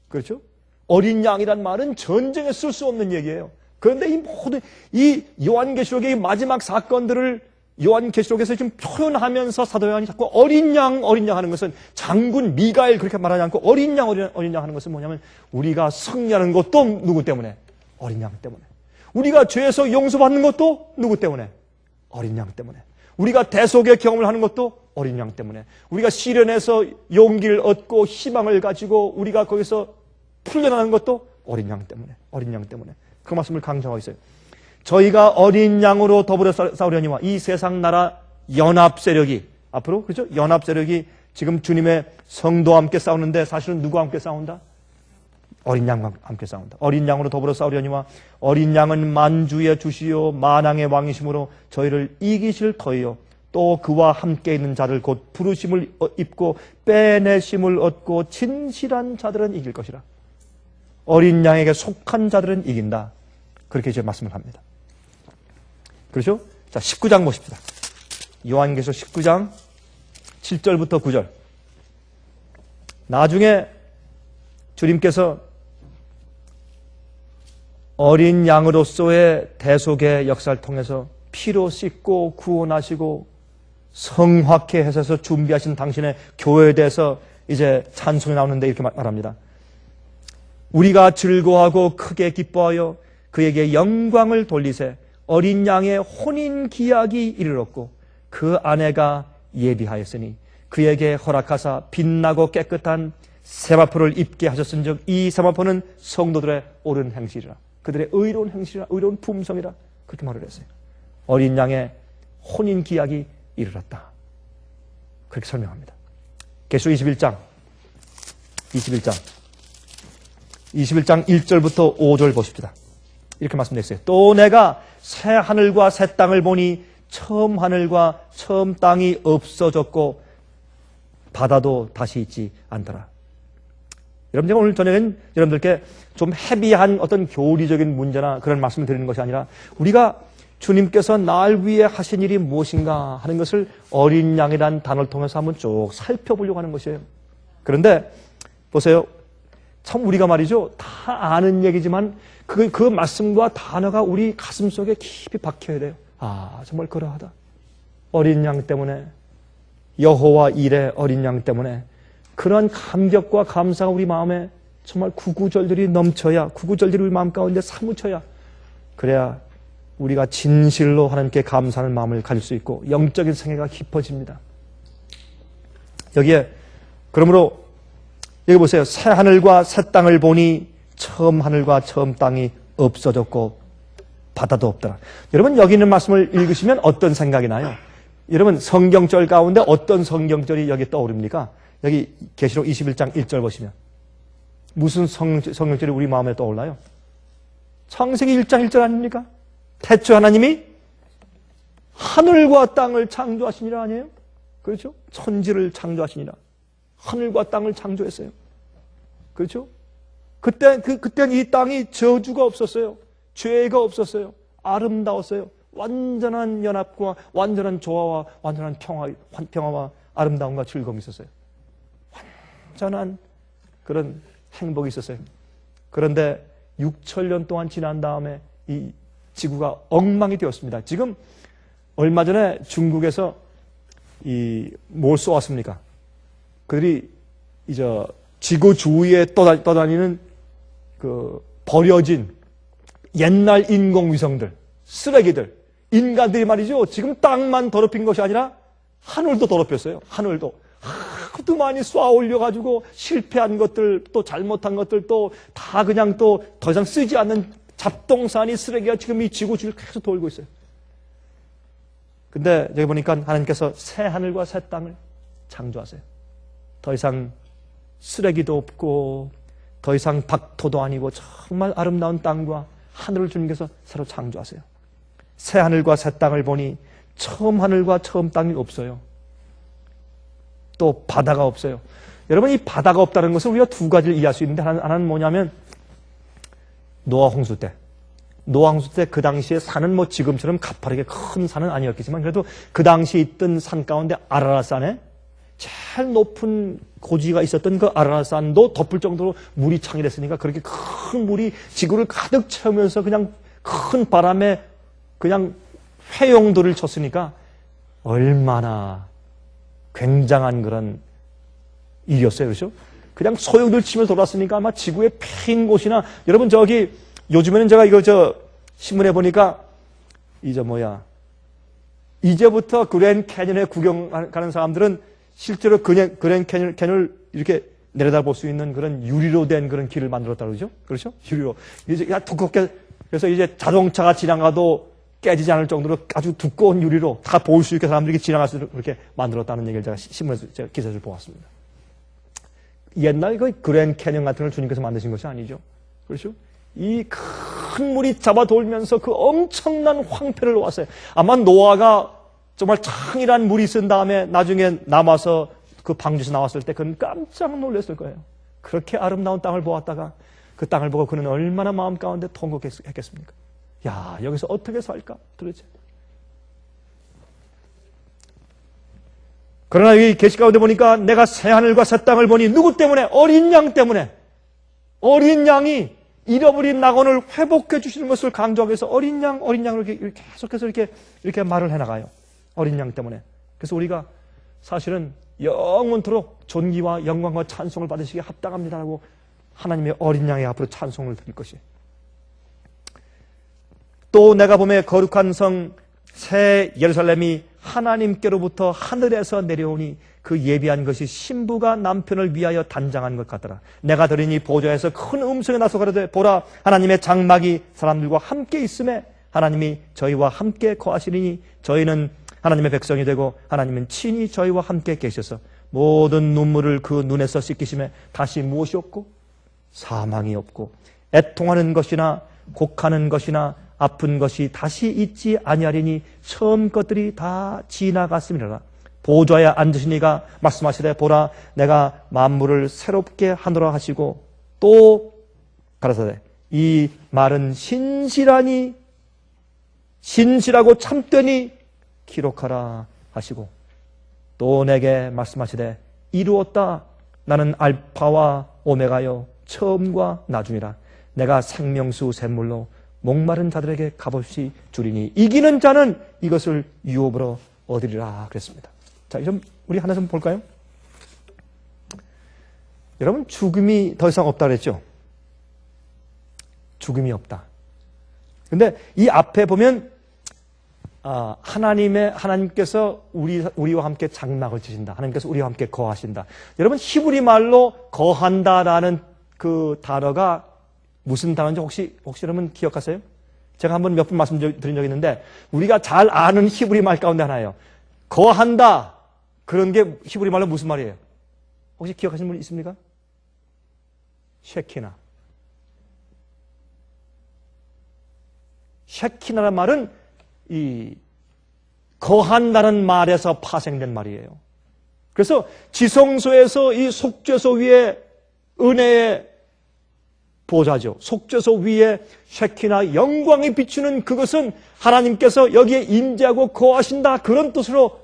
그렇죠? 어린 양이란 말은 전쟁에 쓸 수 없는 얘기예요. 그런데 이 모든 이 요한계시록의 마지막 사건들을 요한계시록에서 지금 표현하면서 사도 요한이 자꾸 어린 양 하는 것은 장군 미가엘 그렇게 말하지 않고 어린 양 하는 것은 뭐냐면 우리가 승리하는 것도 누구 때문에? 어린 양 때문에. 우리가 죄에서 용서받는 것도 누구 때문에? 어린 양 때문에. 우리가 대속의 경험을 하는 것도 어린 양 때문에. 우리가 시련에서 용기를 얻고 희망을 가지고 우리가 거기서 풀려나는 것도 어린 양 때문에. 어린 양 때문에. 그 말씀을 강조하고 있어요. 저희가 어린 양으로 더불어 싸우려니와 이 세상 나라 연합 세력이 앞으로, 그렇죠? 연합 세력이 지금 주님의 성도와 함께 싸우는데 사실은 누구와 함께 싸운다? 어린 양과 함께 싸운다. 어린 양으로 더불어 싸우려니와 어린 양은 만주의 주시요 만왕의 왕이심으로 저희를 이기실 터이요 또 그와 함께 있는 자들 곧 부르심을 입고 빼내심을 얻고 진실한 자들은 이길 것이라. 어린 양에게 속한 자들은 이긴다. 그렇게 이제 말씀을 합니다. 그렇죠? 자, 19장 보십시다. 요한계시록 19장 7절부터 9절. 나중에 주님께서 어린 양으로서의 대속의 역사를 통해서 피로 씻고 구원하시고 성화케 하셔서 준비하신 당신의 교회에 대해서 이제 찬송이 나오는데 이렇게 말합니다. 우리가 즐거워하고 크게 기뻐하여 그에게 영광을 돌리세. 어린 양의 혼인 기약이 이르렀고 그 아내가 예비하였으니 그에게 허락하사 빛나고 깨끗한 세마포를 입게 하셨은즉 이 세마포는 성도들의 옳은 행실이라. 그들의 의로운 행실이라, 의로운 품성이라. 그렇게 말을 했어요. 어린 양의 혼인 기약이 이르렀다. 그렇게 설명합니다. 계시록 21장 1절부터 5절 보십시다. 이렇게 말씀되어 있어요. 또 내가 새 하늘과 새 땅을 보니 처음 하늘과 처음 땅이 없어졌고 바다도 다시 있지 않더라. 여러분, 제가 오늘 저녁엔 여러분들께 좀 헤비한 어떤 교리적인 문제나 그런 말씀을 드리는 것이 아니라 우리가 주님께서 날 위해 하신 일이 무엇인가 하는 것을 어린 양이라는 단어를 통해서 한번 쭉 살펴보려고 하는 것이에요. 그런데 보세요. 참 우리가 말이죠. 다 아는 얘기지만 그 말씀과 단어가 우리 가슴 속에 깊이 박혀야 돼요. 아, 정말 그러하다. 어린 양 때문에, 여호와 일의 어린 양 때문에 그런 감격과 감사가 우리 마음에 정말 구구절절이 넘쳐야, 구구절절이 우리 마음 가운데 사무쳐야, 그래야 우리가 진실로 하나님께 감사하는 마음을 가질 수 있고 영적인 생애가 깊어집니다. 여기에 그러므로 여기 보세요. 새 하늘과 새 땅을 보니 처음 하늘과 처음 땅이 없어졌고 바다도 없더라. 여러분, 여기 있는 말씀을 읽으시면 어떤 생각이 나요? 여러분, 성경절 가운데 어떤 성경절이 여기 떠오릅니까? 여기 계시록 21장 1절 보시면 무슨 성경절이 우리 마음에 떠올라요? 창세기 1장 1절 아닙니까? 태초 하나님이 하늘과 땅을 창조하시니라 아니에요? 그렇죠? 천지를 창조하시니라. 하늘과 땅을 창조했어요. 그렇죠? 그때는 이 땅이 저주가 없었어요. 죄가 없었어요. 아름다웠어요. 완전한 연합과 완전한 조화와 완전한 평화와 아름다움과 즐거움이 있었어요. 완전한 그런 행복이 있었어요. 그런데 6천년 동안 지난 다음에 이 지구가 엉망이 되었습니다. 지금 얼마 전에 중국에서 뭘 쏘았습니까? 그들이 이제 지구 주위에 떠다니는 그 버려진 옛날 인공위성들, 쓰레기들, 인간들이 말이죠. 지금 땅만 더럽힌 것이 아니라 하늘도 더럽혔어요. 하늘도. 하도 많이 쏘아 올려가지고 실패한 것들, 또 잘못한 것들, 또 다 그냥 또 더 이상 쓰지 않는 잡동사니 쓰레기가 지금 이 지구 주위를 계속 돌고 있어요. 근데 여기 보니까 하나님께서 새 하늘과 새 땅을 창조하세요. 더 이상 쓰레기도 없고 더 이상 박토도 아니고 정말 아름다운 땅과 하늘을 주님께서 새로 창조하세요. 새 하늘과 새 땅을 보니 처음 하늘과 처음 땅이 없어요. 또 바다가 없어요. 여러분, 이 바다가 없다는 것은 우리가 두 가지를 이해할 수 있는데 하나는 뭐냐면 노아 홍수 때 그 당시에 산은 뭐 지금처럼 가파르게 큰 산은 아니었겠지만 그래도 그 당시에 있던 산 가운데 아라라산에 제일 높은 고지가 있었던 그 아라라산도 덮을 정도로 물이 창이됐으니까 그렇게 큰 물이 지구를 가득 채우면서 그냥 큰 바람에 그냥 회용도를 쳤으니까 얼마나 굉장한 그런 일이었어요. 그렇죠? 그냥 소용돌이 치면서 돌았으니까 아마 지구의 핀 곳이나 여러분 저기 요즘에는 제가 이거 신문에 보니까 이제부터 그랜 캐년에 구경 가는 사람들은 실제로 그랜 캐년을 이렇게 내려다볼 수 있는 그런 유리로 된 그런 길을 만들었다 그러죠? 그렇죠? 유리로. 이제 두껍게, 그래서 이제 자동차가 지나가도 깨지지 않을 정도로 아주 두꺼운 유리로 다 볼 수 있게 사람들이 지나갈 수 있도록 그렇게 만들었다는 얘기를 제가 신문에서 제가 기사를 보았습니다. 옛날 그 그랜 캐년 같은 걸 주님께서 만드신 것이 아니죠. 그렇죠? 이 큰 물이 잡아 돌면서 그 엄청난 황폐를 놓았어요. 아마 노아가 정말 창이란 물이 쓴 다음에 나중에 남아서 그 방주에서 나왔을 때 그는 깜짝 놀랐을 거예요. 그렇게 아름다운 땅을 보았다가 그 땅을 보고 그는 얼마나 마음 가운데 통곡했겠습니까? 야, 여기서 어떻게 살까? 도대체. 그러나 이 계시 가운데 보니까 내가 새 하늘과 새 땅을 보니 누구 때문에? 어린 양 때문에. 어린 양이 잃어버린 낙원을 회복해 주시는 것을 강조하기 위해서 어린 양을 이렇게 계속해서 이렇게 말을 해나가요. 어린 양 때문에. 그래서 우리가 사실은 영원토록 존귀와 영광과 찬송을 받으시기에 합당합니다라고 하나님의 어린 양의 앞으로 찬송을 드릴 것이. 또 내가 보매 거룩한 성 새 예루살렘이 하나님께로부터 하늘에서 내려오니 그 예비한 것이 신부가 남편을 위하여 단장한 것 같더라. 내가 들으니 보좌에서 큰 음성이 나서 가로되 보라 하나님의 장막이 사람들과 함께 있음에 하나님이 저희와 함께 거하시리니 저희는 하나님의 백성이 되고 하나님은 친히 저희와 함께 계셔서 모든 눈물을 그 눈에서 씻기심에 다시 무엇이 없고 사망이 없고 애통하는 것이나 곡하는 것이나 아픈 것이 다시 있지 아니하리니 처음 것들이 다 지나갔음이라. 보좌에 앉으시니가 말씀하시되 보라 내가 만물을 새롭게 하노라 하시고 또 가라사대 이 말은 신실하고 참되니 기록하라 하시고 또 내게 말씀하시되 이루었다 나는 알파와 오메가요 처음과 나중이라. 내가 생명수 샘물로 목마른 자들에게 값없이 주리니 이기는 자는 이것을 유업으로 얻으리라 그랬습니다. 자, 좀 우리 하나 좀 볼까요? 여러분 죽음이 더 이상 없다 그랬죠? 죽음이 없다. 근데 이 앞에 보면 하나님께서 우리와 함께 장막을 치신다. 하나님께서 우리와 함께 거하신다. 여러분 히브리 말로 거한다라는 그 단어가 무슨 단어인지 혹시 여러분 기억하세요? 제가 한번 몇 번 말씀드린 적이 있는데 우리가 잘 아는 히브리 말 가운데 하나예요. 거한다. 그런 게 히브리 말로 무슨 말이에요? 혹시 기억하시는 분 있습니까? 쉐키나. 쉐키나라는 말은 이 거한다는 말에서 파생된 말이에요. 그래서 지성소에서 이 속죄소 위에 은혜의 보좌죠. 속죄소 위에 쉐키나 영광이 비추는 그것은 하나님께서 여기에 임재하고 거하신다 그런 뜻으로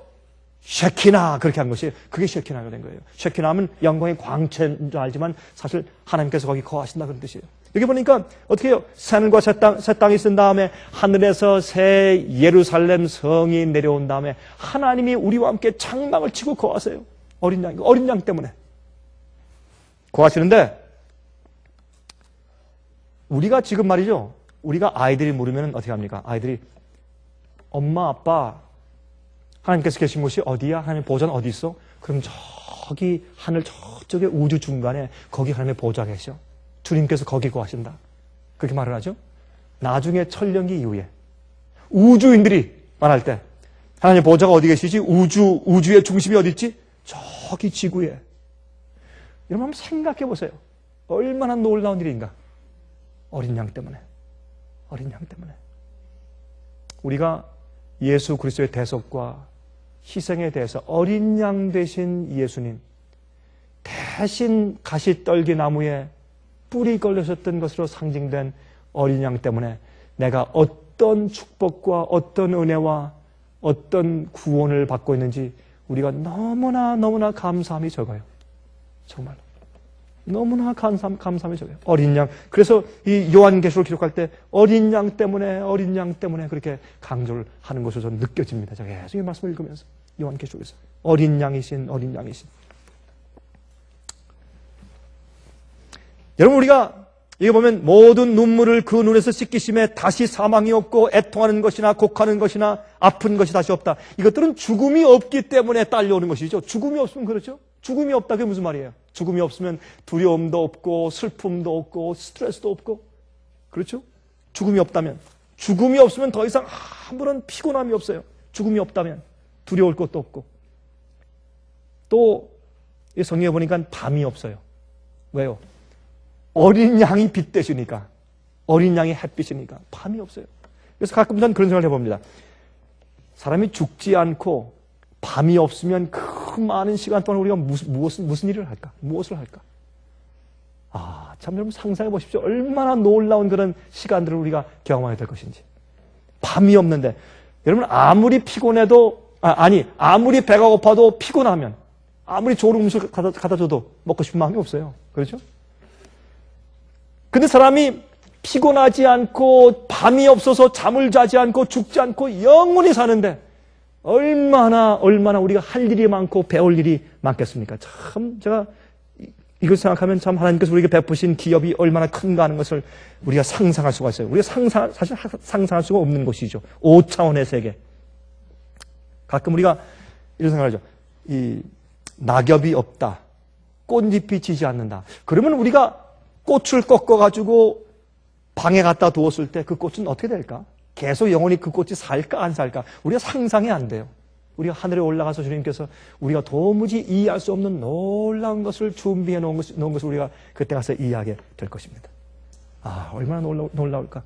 쉐키나 그렇게 한 것이 그게 쉐키나가 된 거예요. 쉐키나 하면 영광의 광채인 줄 알지만 사실 하나님께서 거기 거하신다 그런 뜻이에요. 여기 보니까 어떻게 해요? 새하늘과 새 땅이 있은 다음에 하늘에서 새 예루살렘 성이 내려온 다음에 하나님이 우리와 함께 장막을 치고 거하세요. 어린 양 때문에 거하시는데 우리가 지금 말이죠. 우리가 아이들이 물으면 어떻게 합니까? 아이들이 엄마 아빠 하나님께서 계신 곳이 어디야? 하나님의 보좌는 어디 있어? 그럼 저기 하늘 저쪽에 우주 중간에 거기 하나님의 보좌가 계셔. 주님께서 거기 거하신다. 그렇게 말을 하죠. 나중에 천년기 이후에 우주인들이 말할 때 하나님의 보좌가 어디 계시지? 우주의 중심이 어디 있지? 저기 지구에. 여러분 한번 생각해 보세요. 얼마나 놀라운 일인가. 어린 양 때문에. 우리가 예수 그리스도의 대속과 희생에 대해서 어린 양 되신 예수님 대신 가시떨기 나무에 뿔이 걸려졌던 것으로 상징된 어린 양 때문에 내가 어떤 축복과 어떤 은혜와 어떤 구원을 받고 있는지 우리가 너무나 감사함이 적어요. 정말로. 너무나 감사함이 적어요. 어린 양. 그래서 이 요한계시록을 기록할 때 어린 양 때문에 그렇게 강조를 하는 것으로 저는 느껴집니다. 제가 계속 이 말씀을 읽으면서 요한계시록에서 어린 양이신. 여러분 우리가 여기 보면 모든 눈물을 그 눈에서 씻기심에 다시 사망이 없고 애통하는 것이나 곡하는 것이나 아픈 것이 다시 없다. 이것들은 죽음이 없기 때문에 딸려오는 것이죠. 죽음이 없으면 그렇죠. 죽음이 없다. 그게 무슨 말이에요? 죽음이 없으면 두려움도 없고 슬픔도 없고 스트레스도 없고 그렇죠? 죽음이 없다면 죽음이 없으면 더 이상 아무런 피곤함이 없어요. 죽음이 없다면 두려울 것도 없고 또 이 성경에 보니까 밤이 없어요. 왜요? 어린 양이 빛 되시니까 어린 양이 햇빛이니까 밤이 없어요. 그래서 가끔 전 그런 생각을 해봅니다. 사람이 죽지 않고 밤이 없으면 그 많은 시간 동안 우리가 무슨 일을 할까? 무엇을 할까? 참 여러분 상상해 보십시오. 얼마나 놀라운 그런 시간들을 우리가 경험하게 될 것인지. 밤이 없는데 여러분 아무리 피곤해도 아무리 배가 고파도 피곤하면 아무리 좋은 음식을 갖다 줘도 먹고 싶은 마음이 없어요. 그렇죠? 근데 사람이 피곤하지 않고 밤이 없어서 잠을 자지 않고 죽지 않고 영원히 사는데 얼마나 우리가 할 일이 많고 배울 일이 많겠습니까? 참 제가 이걸 생각하면 참 하나님께서 우리에게 베푸신 기업이 얼마나 큰가 하는 것을 우리가 상상할 수가 있어요. 우리가 사실 상상할 수가 없는 것이죠. 5차원의 세계. 가끔 우리가 이런 생각을 하죠. 이 낙엽이 없다. 꽃잎이 지지 않는다. 그러면 우리가 꽃을 꺾어가지고 방에 갖다 두었을 때 그 꽃은 어떻게 될까? 계속 영원히 그 꽃이 살까 안 살까? 우리가 상상이 안 돼요. 우리가 하늘에 올라가서 주님께서 우리가 도무지 이해할 수 없는 놀라운 것을 준비해 놓은 것을 우리가 그때 가서 이해하게 될 것입니다. 아, 얼마나 놀라울까?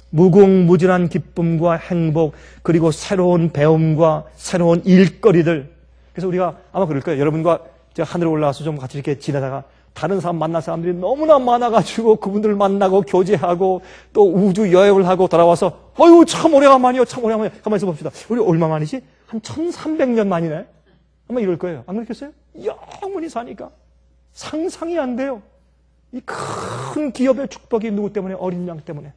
무궁무진한 기쁨과 행복, 그리고 새로운 배움과 새로운 일거리들. 그래서 우리가 아마 그럴 거예요. 여러분과 제가 하늘에 올라가서 좀 같이 이렇게 지내다가 다른 사람 만날 사람들이 너무나 많아가지고 그분들을 만나고 교제하고 또 우주 여행을 하고 돌아와서 어휴 참 오래간만이요. 참 오래간만이요. 가만히 있어 봅시다. 우리 얼마 만이지? 한 1300년 만이네. 아마 이럴 거예요. 안 그렇겠어요? 영원히 사니까 상상이 안 돼요. 이 큰 기업의 축복이 누구 때문에? 어린 양 때문에.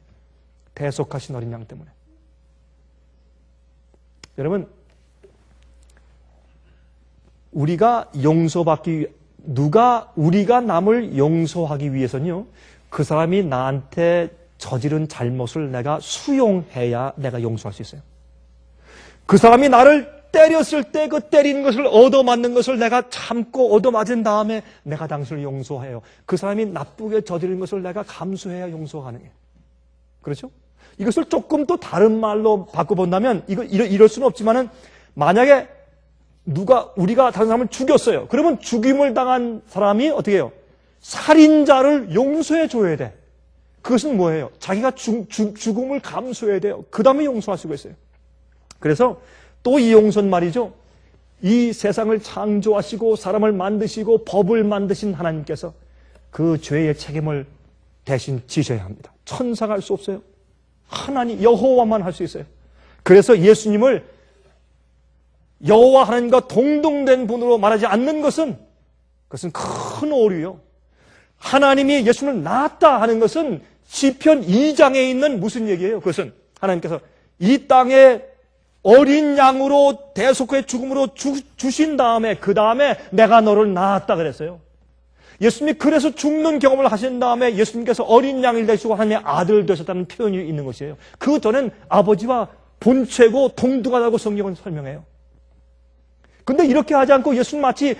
대속하신 어린 양 때문에. 여러분, 우리가 우리가 남을 용서하기 위해서는요, 그 사람이 나한테 저지른 잘못을 내가 수용해야 내가 용서할 수 있어요. 그 사람이 나를 때렸을 때 그 때린 것을 얻어맞는 것을 내가 참고 얻어맞은 다음에 내가 당신을 용서해요. 그 사람이 나쁘게 저지른 것을 내가 감수해야 용서가 가능해요. 그렇죠? 이것을 조금 또 다른 말로 바꿔본다면 이럴 수는 없지만은 만약에 우리가 다른 사람을 죽였어요. 그러면 죽임을 당한 사람이 어떻게 해요? 살인자를 용서해 줘야 돼. 그것은 뭐예요? 자기가 죽음을 감수해야 돼요. 그 다음에 용서할 수가 있어요. 그래서 또 이 용서는 말이죠. 이 세상을 창조하시고 사람을 만드시고 법을 만드신 하나님께서 그 죄의 책임을 대신 지셔야 합니다. 천사가 할 수 없어요. 하나님, 여호와만 할 수 있어요. 그래서 예수님을 여호와 하나님과 동등된 분으로 말하지 않는 것은 그것은 큰 오류요. 하나님이 예수님을 낳았다 하는 것은 시편 2장에 있는 무슨 얘기예요? 그것은 하나님께서 이 땅에 어린 양으로 대속의 죽음으로 주신 다음에 그 다음에 내가 너를 낳았다 그랬어요. 예수님이 그래서 죽는 경험을 하신 다음에 예수님께서 어린 양을 되시고 하나님의 아들 되셨다는 표현이 있는 것이에요. 그 전엔 아버지와 본체고 동등하다고 성경은 설명해요. 근데 이렇게 하지 않고 예수님 마치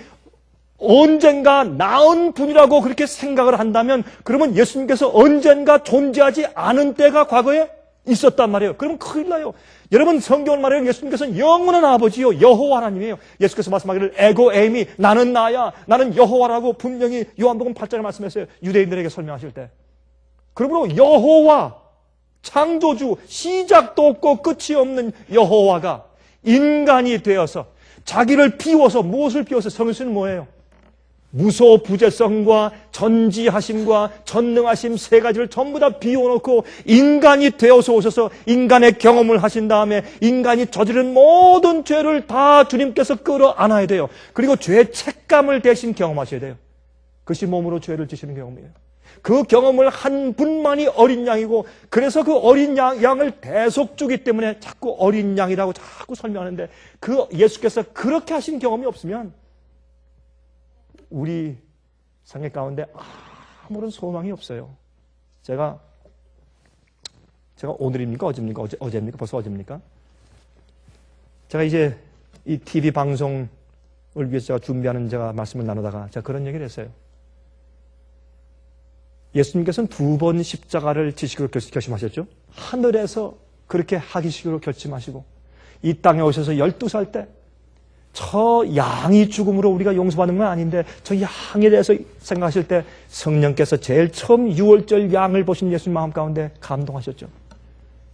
언젠가 나은 분이라고 그렇게 생각을 한다면 그러면 예수님께서 언젠가 존재하지 않은 때가 과거에 있었단 말이에요. 그러면 큰일 나요. 여러분 성경을 말해요. 예수님께서는 영원한 아버지요. 여호와 하나님이에요. 예수께서 말씀하기를 에고 에이미 나는 나야. 나는 여호와라고 분명히 요한복음 8장에 말씀했어요. 유대인들에게 설명하실 때. 그러므로 여호와 창조주 시작도 없고 끝이 없는 여호와가 인간이 되어서 자기를 비워서 무엇을 비워서 성수는 뭐예요? 무소부재성과 전지하심과 전능하심 세 가지를 전부 다 비워놓고 인간이 되어서 오셔서 인간의 경험을 하신 다음에 인간이 저지른 모든 죄를 다 주님께서 끌어안아야 돼요. 그리고 죄의 책감을 대신 경험하셔야 돼요. 그것이 몸으로 죄를 지시는 경험이에요. 그 경험을 한 분만이 어린 양이고 그래서 그 어린 양을 대속주기 때문에 자꾸 어린 양이라고 자꾸 설명하는데 그 예수께서 그렇게 하신 경험이 없으면 우리 생애 가운데 아무런 소망이 없어요. 제가 오늘입니까? 어제입니까? 어제입니까? 벌써 어제입니까? 제가 이제 이 TV 방송을 위해서 제가 준비하는 제가 말씀을 나누다가 제가 그런 얘기를 했어요. 예수님께서는 2번 십자가를 지시기로 결심하셨죠. 하늘에서 그렇게 하기식으로 결심하시고 이 땅에 오셔서 12살 때 저 양이 죽음으로 우리가 용서받는 건 아닌데 저 양에 대해서 생각하실 때 성령께서 제일 처음 6월절 양을 보신 예수님 마음 가운데 감동하셨죠.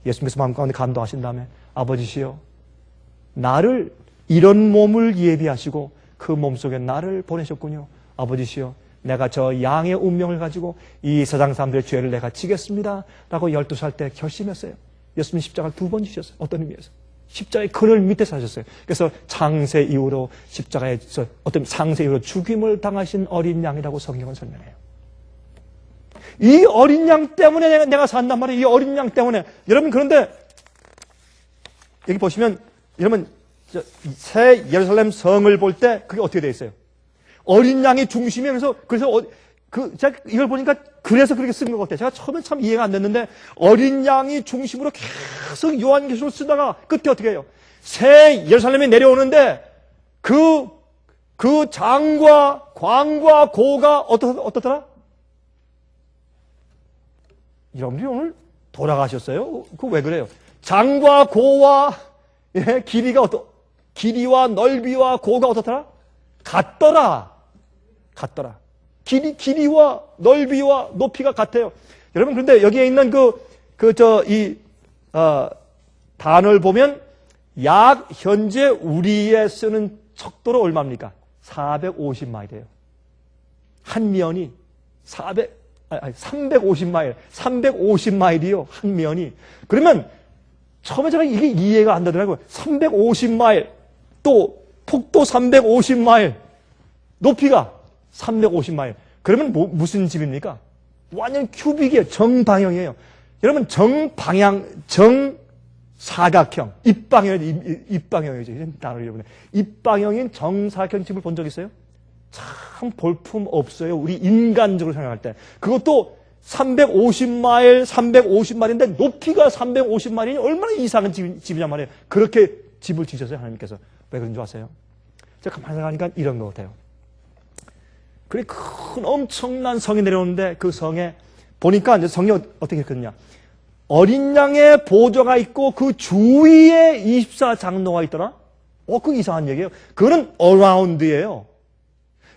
예수님께서 마음 가운데 감동하신 다음에 아버지시여 나를 이런 몸을 예비하시고 그 몸 속에 나를 보내셨군요. 아버지시여 내가 저 양의 운명을 가지고 이 세상 사람들의 죄를 내가 지겠습니다 라고 12살 때 결심했어요. 예수님 십자가를 2번 지셨어요. 어떤 의미에서? 십자가의 그늘 밑에 사셨어요. 그래서 창세 이후로 십자가에서 창세 이후로 죽임을 당하신 어린 양이라고 성경은 설명해요. 이 어린 양 때문에 내가 산단 말이에요. 이 어린 양 때문에. 여러분, 그런데 여기 보시면 여러분 새 예루살렘 성을 볼 때 그게 어떻게 되어 있어요? 어린 양이 중심이면서 그래서 제가 이걸 보니까 그래서 그렇게 쓴 것 같아요. 제가 처음에 참 이해가 안 됐는데 어린 양이 중심으로 계속 요한계시록을 쓰다가 끝에 어떻게 해요? 새 예루살렘에 내려오는데 그 장과 광과 고가 어떻더라? 여러분들이 오늘 돌아가셨어요? 그거 왜 그래요? 장과 고와 길이와 넓이와 고가 어떻더라? 같더라. 길이와 넓이와 높이가 같아요. 여러분, 그런데 여기에 있는 단어를 보면 약 현재 우리에 쓰는 척도로 얼마입니까? 450마일이에요. 한 면이 350마일. 350마일이요. 한 면이. 그러면 처음에 제가 이게 이해가 안 되더라고요. 350마일, 또 폭도 350마일, 높이가 350마일. 그러면 무슨 집입니까? 완전 큐빅이에요. 정방형이에요. 여러분, 정사각형, 입방형이죠. 단어를 여러분. 입방형인 정사각형 집을 본 적 있어요? 참 볼품 없어요. 우리 인간적으로 생각할 때. 그것도 350마일인데 높이가 350마일이니 얼마나 이상한 집이냔 말이에요. 그렇게 집을 지으셨어요, 하나님께서. 왜 그런 줄 아세요? 제가 가만히 생각하니까 이런 것 같아요. 그래, 큰 엄청난 성이 내려오는데 그 성에 보니까 이제 성이 어떻게 됐느냐. 어린 양의 보좌가 있고 그 주위에 24장로가 있더라? 그거 이상한 얘기예요. 그거는 어라운드예요.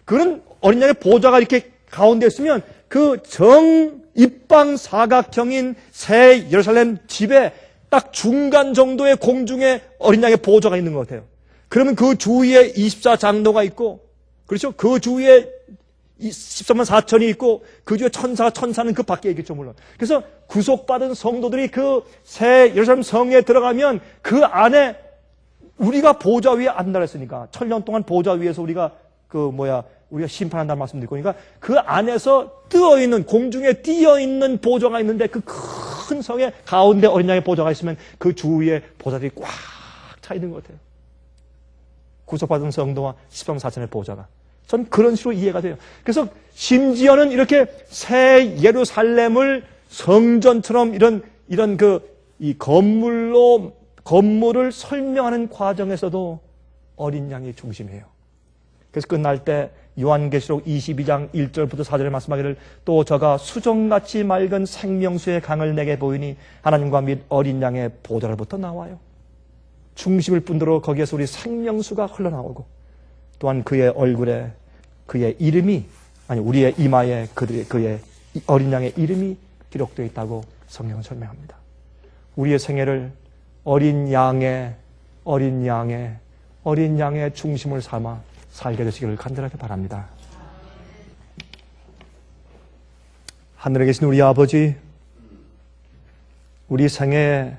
그런 어린 양의 보좌가 이렇게 가운데 있으면 그 입방 사각형인 새 예루살렘 집에 딱 중간 정도의 공중에 어린 양의 보좌가 있는 것 같아요. 그러면 그 주위에 24장로가 있고, 그렇죠? 그 주위에 13만 4천이 있고, 그 주위에 천사는 그 밖에 있겠죠, 물론. 그래서 구속받은 성도들이 그 새 예루살렘 성에 들어가면 그 안에 우리가 보좌 위에 앉아있으니까, 1000년 동안 보좌 위에서 우리가 우리가 심판한다는 말씀 드릴 거니까 그 안에서 공중에 띄어있는 보좌가 있는데 그 큰 성의 가운데 어린 양의 보좌가 있으면 그 주위에 보좌들이 꽉 차 있는 것 같아요. 구속받은 성도와 13만 4천의 보좌가. 전 그런 식으로 이해가 돼요. 그래서 심지어는 이렇게 새 예루살렘을 성전처럼 이런 이 건물을 설명하는 과정에서도 어린 양이 중심이에요. 그래서 끝날 때 요한계시록 22장 1절부터 4절에 말씀하기를 또 저가 수정같이 맑은 생명수의 강을 내게 보이니 하나님과 및 어린 양의 보좌로부터 나와요. 중심을 뿐더러 거기에서 우리 생명수가 흘러나오고 또한 그의 얼굴에 그의 이름이 우리의 이마에 그의 어린 양의 이름이 기록되어 있다고 성경은 설명합니다. 우리의 생애를 어린 양의 중심을 삼아 살게 되시기를 간절하게 바랍니다. 하늘에 계신 우리 아버지, 우리 생애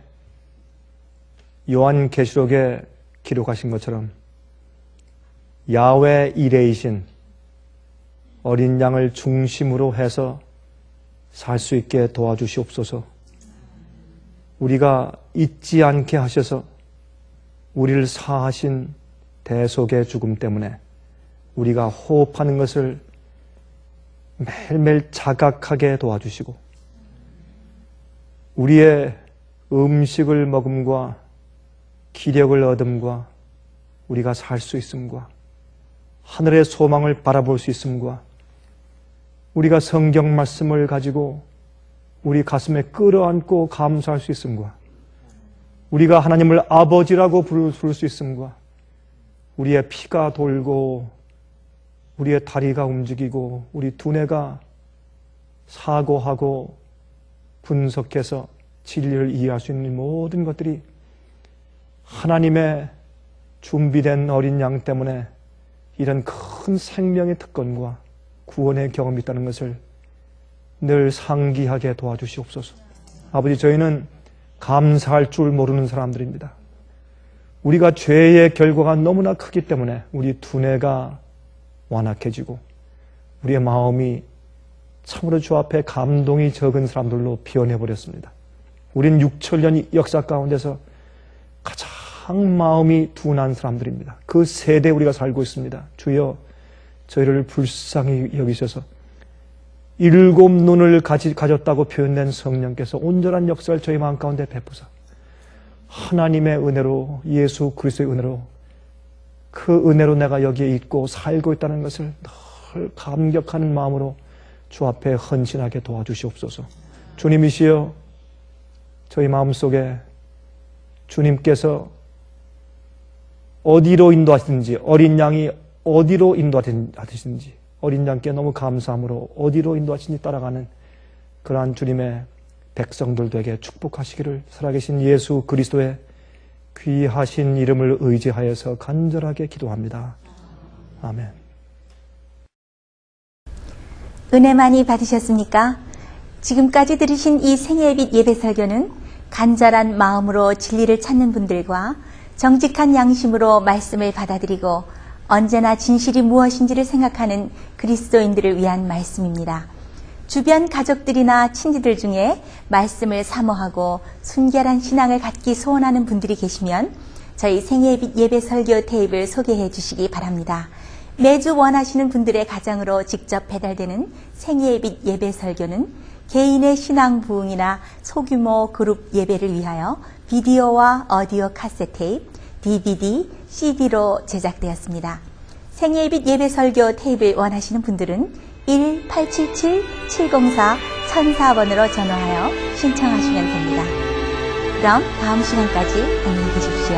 요한계시록에 기록하신 것처럼 야훼 이레이신 어린 양을 중심으로 해서 살 수 있게 도와주시옵소서. 우리가 잊지 않게 하셔서 우리를 사하신 대속의 죽음 때문에 우리가 호흡하는 것을 매일매일 자각하게 도와주시고 우리의 음식을 먹음과 기력을 얻음과 우리가 살 수 있음과 하늘의 소망을 바라볼 수 있음과 우리가 성경 말씀을 가지고 우리 가슴에 끌어안고 감사할 수 있음과 우리가 하나님을 아버지라고 부를 수 있음과 우리의 피가 돌고 우리의 다리가 움직이고 우리 두뇌가 사고하고 분석해서 진리를 이해할 수 있는 모든 것들이 하나님의 준비된 어린 양 때문에 이런 큰 생명의 특권과 구원의 경험이 있다는 것을 늘 상기하게 도와주시옵소서. 아버지, 저희는 감사할 줄 모르는 사람들입니다. 우리가 죄의 결과가 너무나 크기 때문에 우리 두뇌가 완악해지고 우리의 마음이 참으로 주 앞에 감동이 적은 사람들로 변해버렸습니다. 우린 6천년 역사 가운데서 가장 마음이 둔한 사람들입니다. 그 세대에 우리가 살고 있습니다. 주여, 저희를 불쌍히 여기셔서 7 눈을 가졌다고 표현된 성령께서 온전한 역사를 저희 마음 가운데 베푸사 하나님의 은혜로, 예수 그리스도의 은혜로, 그 은혜로 내가 여기에 있고 살고 있다는 것을 늘 감격하는 마음으로 주 앞에 헌신하게 도와주시옵소서. 주님이시여, 저희 마음속에 주님께서 어디로 인도하시든지, 어린 양이 어디로 인도하시든지 어린 양께 너무 감사함으로 어디로 인도하시든지 따라가는 그러한 주님의 백성들 되게 축복하시기를 살아계신 예수 그리스도의 귀하신 이름을 의지하여서 간절하게 기도합니다. 아멘. 은혜 많이 받으셨습니까? 지금까지 들으신 이 생애빛 예배 설교는 간절한 마음으로 진리를 찾는 분들과 정직한 양심으로 말씀을 받아들이고 언제나 진실이 무엇인지를 생각하는 그리스도인들을 위한 말씀입니다. 주변 가족들이나 친지들 중에 말씀을 사모하고 순결한 신앙을 갖기 소원하는 분들이 계시면 저희 생애빛 예배 설교 테이프를 소개해 주시기 바랍니다. 매주 원하시는 분들의 가정으로 직접 배달되는 생애빛 예배 설교는 개인의 신앙 부흥이나 소규모 그룹 예배를 위하여 비디오와 오디오 카세트 테이프, DVD, CD로 제작되었습니다. 생애빛 예배 설교 테이프를 원하시는 분들은 1-877-704-1004번으로 전화하여 신청하시면 됩니다. 그럼 다음 시간까지 안녕히 계십시오.